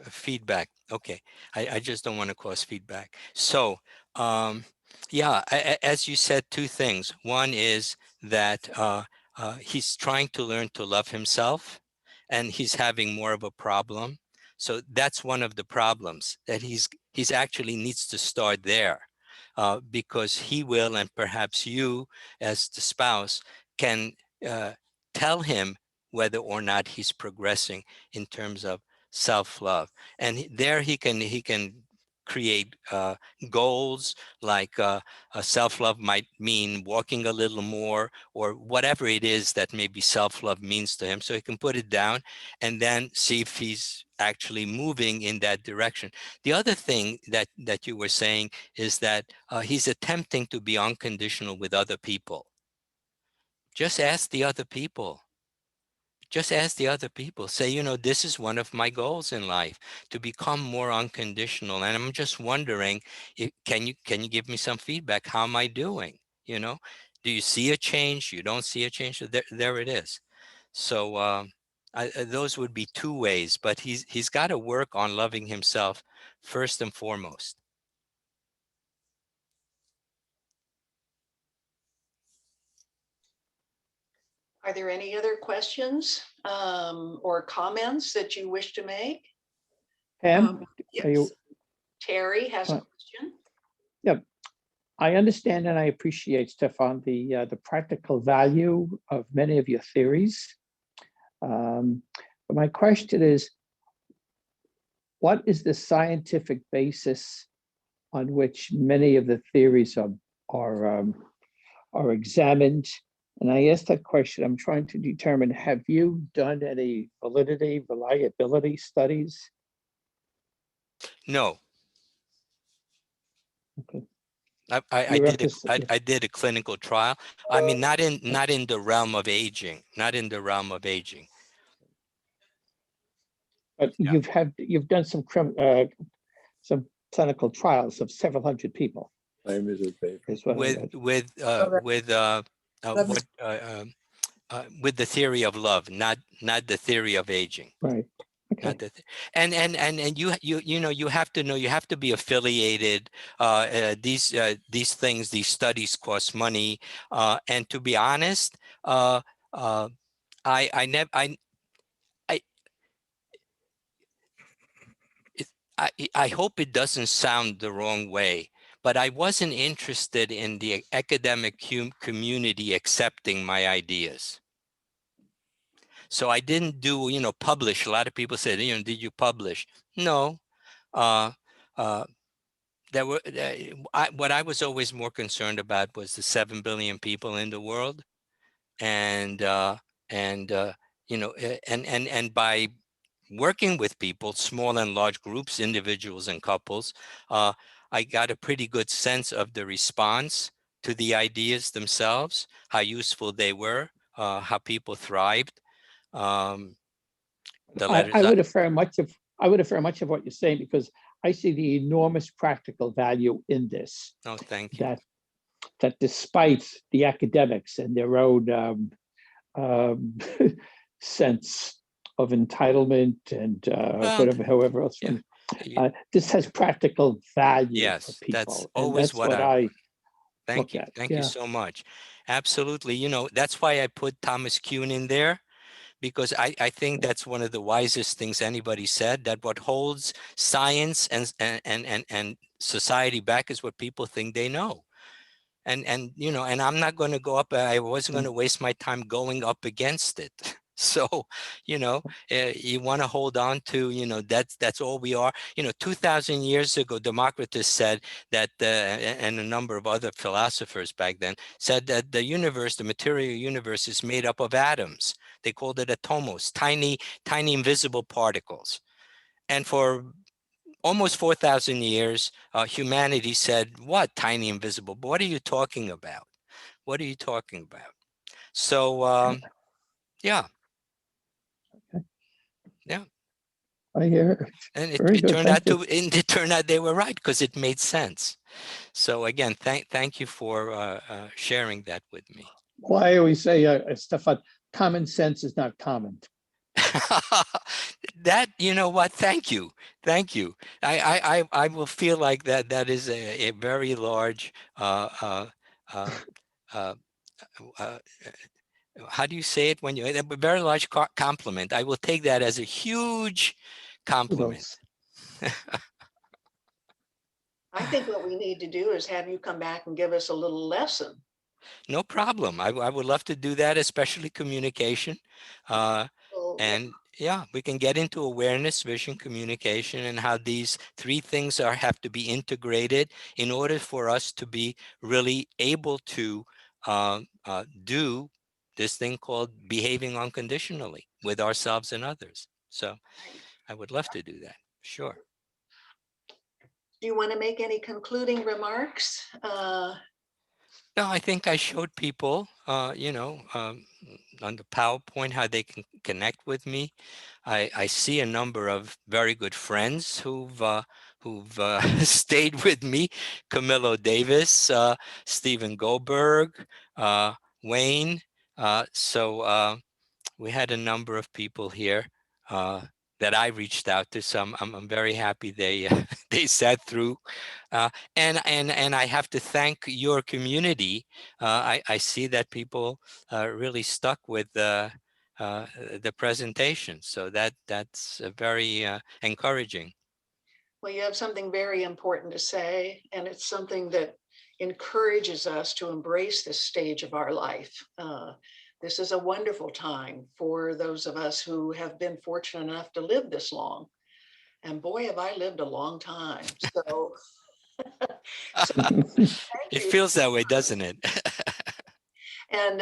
feedback, okay. I just don't want to cause feedback. So yeah, as you said, two things. One is that he's trying to learn to love himself, and he's having more of a problem. So that's one of the problems, that he's actually needs to start there, because he will, and perhaps you as the spouse can tell him whether or not he's progressing in terms of self-love. And there he can create goals, like self-love might mean walking a little more, or whatever it is that maybe self-love means to him. So he can put it down and then see if he's actually moving in that direction. The other thing that you were saying is that he's attempting to be unconditional with other people. Just ask the other people. Just ask the other people. Say, you know, this is one of my goals in life, to become more unconditional. And I'm just wondering, can you give me some feedback? How am I doing? You know, do you see a change? You don't see a change? So there it is. So those would be two ways, but he's got to work on loving himself first and foremost. Are there any other questions or comments that you wish to make? Pam, Yes. are you, Terry has a question. I understand and I appreciate, Stefan, the practical value of many of your theories. But my question is, what is the scientific basis on which many of the theories are examined? And I ask that question, I'm trying to determine, have you done any validity, reliability studies? No. Okay. I did a clinical trial. I mean, not in the realm of aging, not in the realm of aging. But Yeah. you've done some clinical trials of several hundred people. Is what I read. With the theory of love, not the theory of aging. Right. Okay. Not that, and you know, you have to know, you have to be affiliated. These things, these studies cost money, and to be honest, I never I hope it doesn't sound the wrong way, but I wasn't interested in the academic community accepting my ideas. So I didn't do, you know, publish. A lot of people said, you know, did you publish? No. There were what I was always more concerned about was the 7 billion people in the world, and you know, and by working with people, small and large groups, individuals and couples, I got a pretty good sense of the response to the ideas themselves, how useful they were, how people thrived. The letters I would affirm much of what you're saying, because I see the enormous practical value in this. Oh, thank you. That despite the academics and their own sense of entitlement and however else, Yeah. this has practical value. Yes, for people. that's always what I thank you. at. Thank you so much. Absolutely. You know, that's why I put Thomas Kuhn in there, because I think that's one of the wisest things anybody said, that what holds science and society back is what people think they know. And you know, and I'm not going to go up, I wasn't going to waste my time going up against it. So, you want to hold on to, that's all we are. 2000 years ago, Democritus said that, and a number of other philosophers back then said that the universe, the material universe, is made up of atoms. They called it atomos, tiny, tiny invisible particles. And for almost 4,000 years, humanity said, what, tiny invisible? What are you talking about? What are you talking about? So, yeah. Yeah. I hear. And Very it good. turned Thank out you. it turned out they were right, because it made sense. So again, thank you for sharing that with me. Well, I always say, Stefan, common sense is not common. That, you know what? Thank you. I will feel like that is a very large uh, uh, uh, uh, how do you say it when you a very large compliment. I will take that as a huge compliment. I think what we need to do is have you come back and give us a little lesson. No problem. I would love to do that, especially communication. And yeah, we can get into awareness, vision, communication, and how these three things have to be integrated in order for us to be really able to do this thing called behaving unconditionally with ourselves and others. So I would love to do that. Sure. Do you want to make any concluding remarks? No, I think I showed people, on the PowerPoint how they can connect with me. I see a number of very good friends who've stayed with me: Camilo Davis, Stephen Goldberg, Wayne. So we had a number of people here that I reached out to. So I'm very happy they they sat through. And I have to thank your community. I see that people really stuck with the presentation, so that's very encouraging. Well, you have something very important to say, and it's something that encourages us to embrace this stage of our life. This is a wonderful time for those of us who have been fortunate enough to live this long. And boy, have I lived a long time. So, It feels that way, doesn't it? And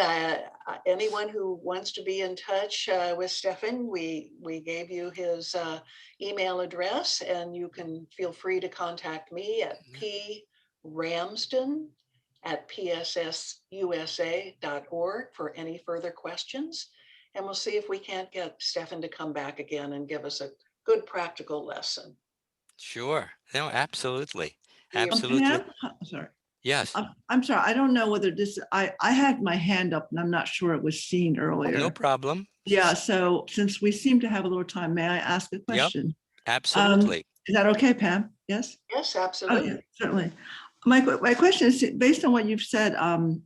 anyone who wants to be in touch with Stefan, we gave you his email address, and you can feel free to contact me at pramsden@pssusa.org for any further questions. And we'll see if we can't get Stefan to come back again and give us a good practical lesson. Sure. No, absolutely. Yeah. Absolutely. Pam? Sorry. Yes. I'm sorry. I don't know whether this, I had my hand up and I'm not sure it was seen earlier. No problem. Yeah. So since we seem to have a little time, may I ask a question? Absolutely. Is that okay, Pam? Yes? Yes, Oh, absolutely. yeah, certainly. My question is, based on what you've said,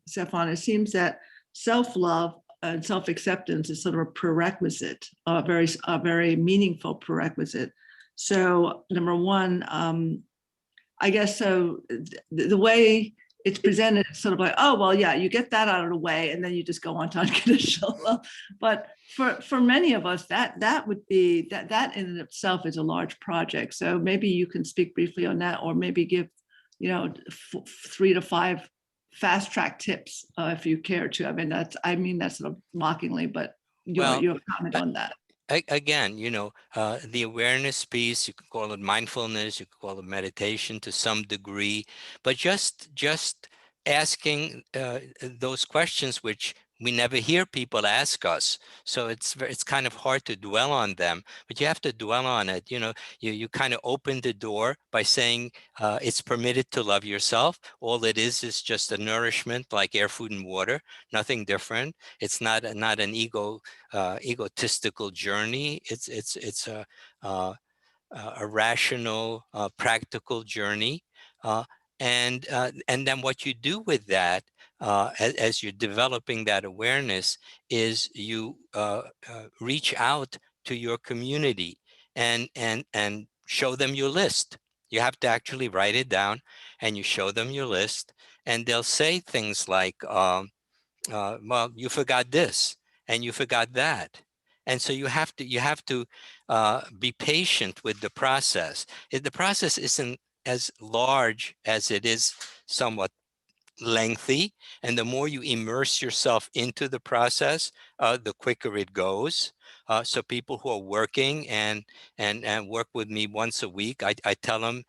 Stefan, it seems that self-love and self-acceptance is sort of a prerequisite, a very meaningful prerequisite. So number one, I guess so the way it's presented, it's sort of like, oh, well, yeah, you get that out of the way and then you just go on to unconditional love. But for many of us, that would be, that in itself is a large project. So maybe you can speak briefly on that, or maybe give, 3 to 5 fast track tips if you care to. I mean that sort of mockingly, but your comment on that. Again, the awareness piece, you can call it mindfulness, you can call it meditation to some degree, but just asking those questions, which we never hear people ask us. So it's kind of hard to dwell on them, but you have to dwell on it. You kind of open the door by saying it's permitted to love yourself. All it is just a nourishment like air, food, and water, nothing different. It's not an egotistical journey. It's a rational, practical journey. And then what you do with that, as you're developing that awareness, is you reach out to your community and show them your list. You have to actually write it down, and you show them your list, and they'll say things like, well, you forgot this and you forgot that. And so you have to be patient with the process. The process isn't as large as it is somewhat lengthy, and the more you immerse yourself into the process, the quicker it goes. So people who are working and work with me once a week, I tell them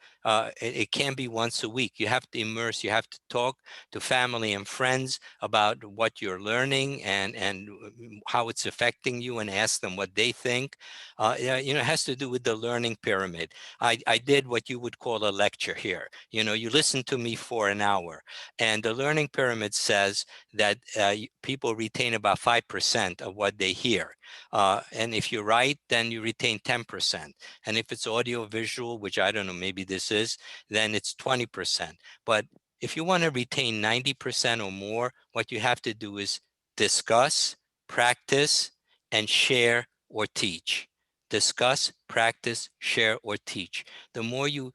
it can be once a week. You have to immerse. You have to talk to family and friends about what you're learning and how it's affecting you, and ask them what they think. Yeah, it has to do with the learning pyramid. I did what you would call a lecture here. You listen to me for an hour. And the learning pyramid says that people retain about 5% of what they hear. And if you write, then you retain 10%. And if it's audio visual, which I don't know, maybe this is, then it's 20%. But if you want to retain 90% or more, what you have to do is discuss, practice, and share or teach. Discuss, practice, share, or teach. The more you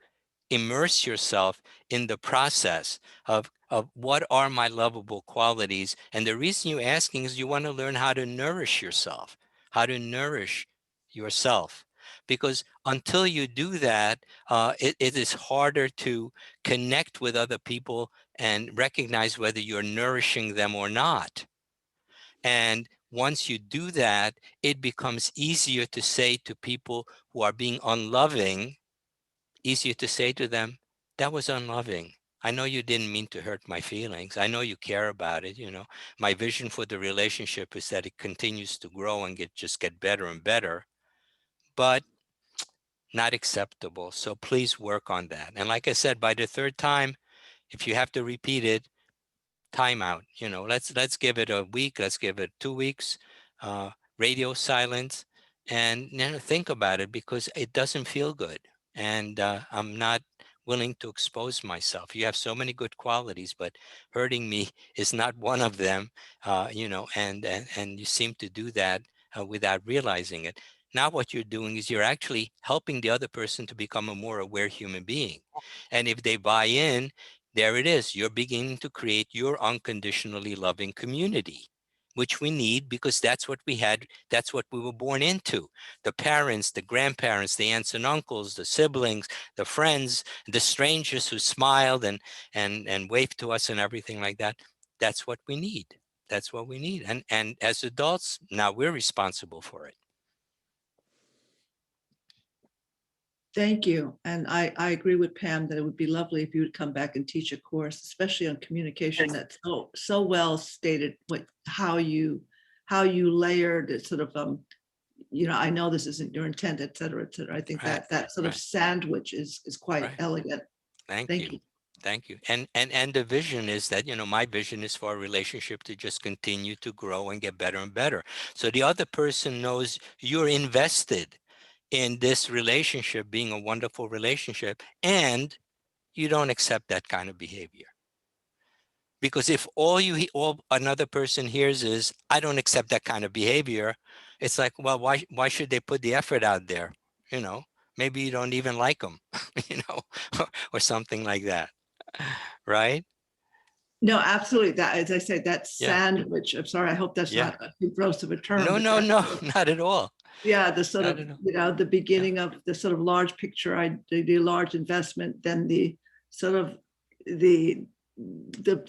immerse yourself in the process of what are my lovable qualities. And the reason you're asking is you want to learn how to nourish yourself, how to nourish yourself. Because until you do that, it is harder to connect with other people and recognize whether you're nourishing them or not. And once you do that, it becomes easier to say to people who are being unloving, easier to say to them, that was unloving. I know you didn't mean to hurt my feelings. I know you care about it. My vision for the relationship is that it continues to grow and just get better and better, but not acceptable. So please work on that. And like I said, by the third time, if you have to repeat it, time out. Let's give it a week. Let's give it 2 weeks. Radio silence, and think about it, because it doesn't feel good. And I'm not willing to expose myself. You have so many good qualities, but hurting me is not one of them. And you seem to do that without realizing it. Now what you're doing is you're actually helping the other person to become a more aware human being. And if they buy in, there it is. You're beginning to create your unconditionally loving community, which we need, because that's what we had. That's what we were born into. The parents, the grandparents, the aunts and uncles, the siblings, the friends, the strangers who smiled and waved to us and everything like that. That's what we need. That's what we need. And as adults, now we're responsible for it. Thank you. And I agree with Pam that it would be lovely if you would come back and teach a course, especially on communication, that's so well stated, how you layered it sort of, I know this isn't your intent, et cetera, et cetera. I think Right, that sort of right. sandwich is quite Right. elegant. Thank Thank you. you. Thank you. And the vision is that, my vision is for a relationship to just continue to grow and get better and better. So the other person knows you're invested in this relationship being a wonderful relationship, and you don't accept that kind of behavior. Because if all another person hears is, I don't accept that kind of behavior, it's like, well, why should they put the effort out there? Maybe you don't even like them, or something like that. Right? No, absolutely. That, as I said, that Yeah. sandwich, I'm sorry, I hope that's Yeah. not too gross of a term. No, but no, that's no, sort of- not at all. Yeah, the sort Not of, at all. the beginning of the sort of large picture, the large investment, then the sort of the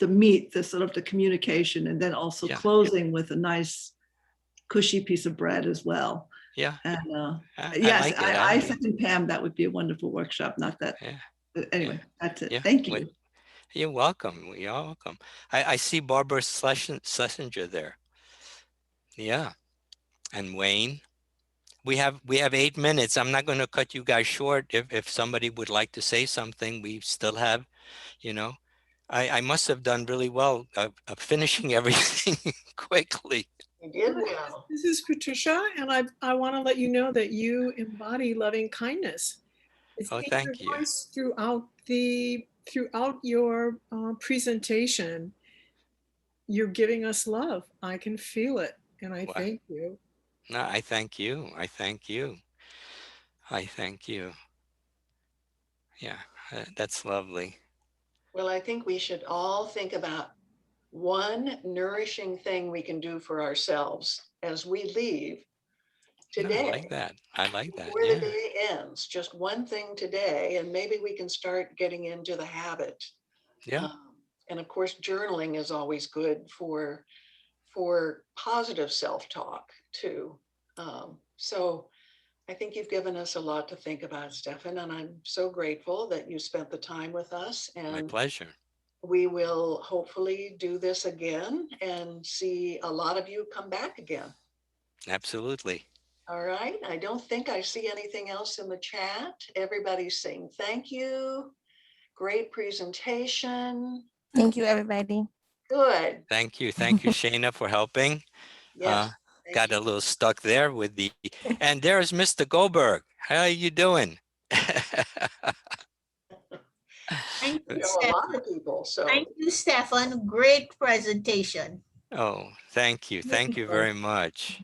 meat, the sort of the communication, and then also Yeah. closing with a nice cushy piece of bread as well. Yeah. And I yes, like it. I I like it. second Pam, that would be a wonderful workshop, not that. Yeah. But anyway, that's it. Yeah. Thank Wait, you. you're welcome. You're welcome. I see Barbara Schlesinger there. Yeah. And Wayne. We have 8 minutes. I'm not going to cut you guys short. If somebody would like to say something, we still have, I must have done really well of finishing everything quickly. You did well. This is Patricia, and I want to let you know that you embody loving kindness. It's Oh, in your thank you. voice throughout your presentation. You're giving us love. I can feel it, and I Wow. thank you. No, I thank you. I thank you. I thank you. Yeah, that's lovely. Well, I think we should all think about one nourishing thing we can do for ourselves as we leave, No, I today. like that. I like that. Before the Yeah. day ends, just one thing today, and maybe we can start getting into the habit. Yeah. And of course, journaling is always good for positive self-talk too. So I think you've given us a lot to think about, Stefan, and I'm so grateful that you spent the time with us. My And pleasure. we will hopefully do this again and see a lot of you come back again. Absolutely. All right. I don't think I see anything else in the chat. Everybody's saying thank you. Great presentation. Thank you, everybody. Good. Thank you. Thank you, Shayna, for helping. Yes. Thank Got you. a little stuck there with the, and there's Mr. Goldberg. How are you doing? Thank You you, know a Stefan. lot of people. So Thank you, Stefan. Great presentation. Oh, thank you. Thank you very much.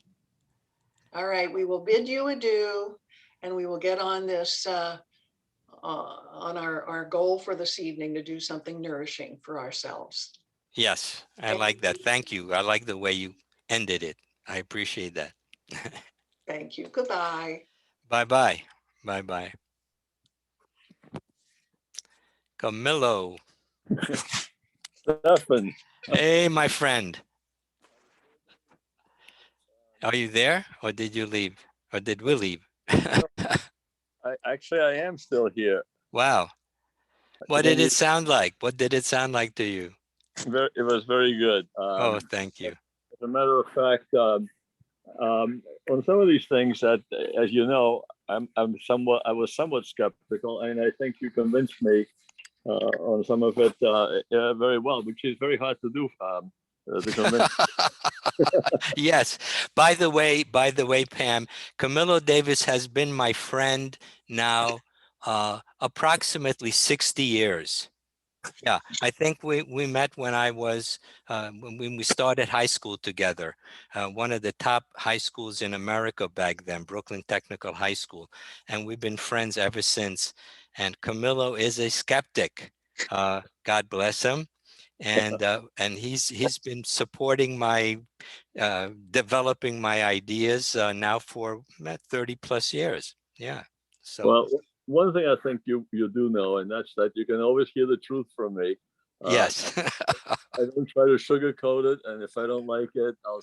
all right, we will bid you adieu, and we will get on this on our goal for this evening to do something nourishing for ourselves. Yes, I Thank like that. you. Thank you. I like the way you ended it. I appreciate that. Thank you. Goodbye. Bye-bye. Bye-bye. Camillo. Stefan, Hey, my friend. Are you there or did you leave? Or did we leave? I am still here. Wow. What Can did you- it sound like? What did it sound like to you? It was very good. Oh, thank you. As a matter of fact, on some of these things that, as you know, I was somewhat skeptical, and I think you convinced me on some of it very well, which is very hard to do. To convince. Yes. By the way, Pam, Camilo Davis has been my friend now approximately 60 years. Yeah, I think we met when I was when we started high school together. One of the top high schools in America back then, Brooklyn Technical High School, and we've been friends ever since. And Camilo is a skeptic. God bless him, and he's been supporting my developing my ideas now for 30 plus years. Yeah. So Well, one thing I think you do know, and that's that you can always hear the truth from me. yes. I don't try to sugarcoat it, and if I don't like it, I'll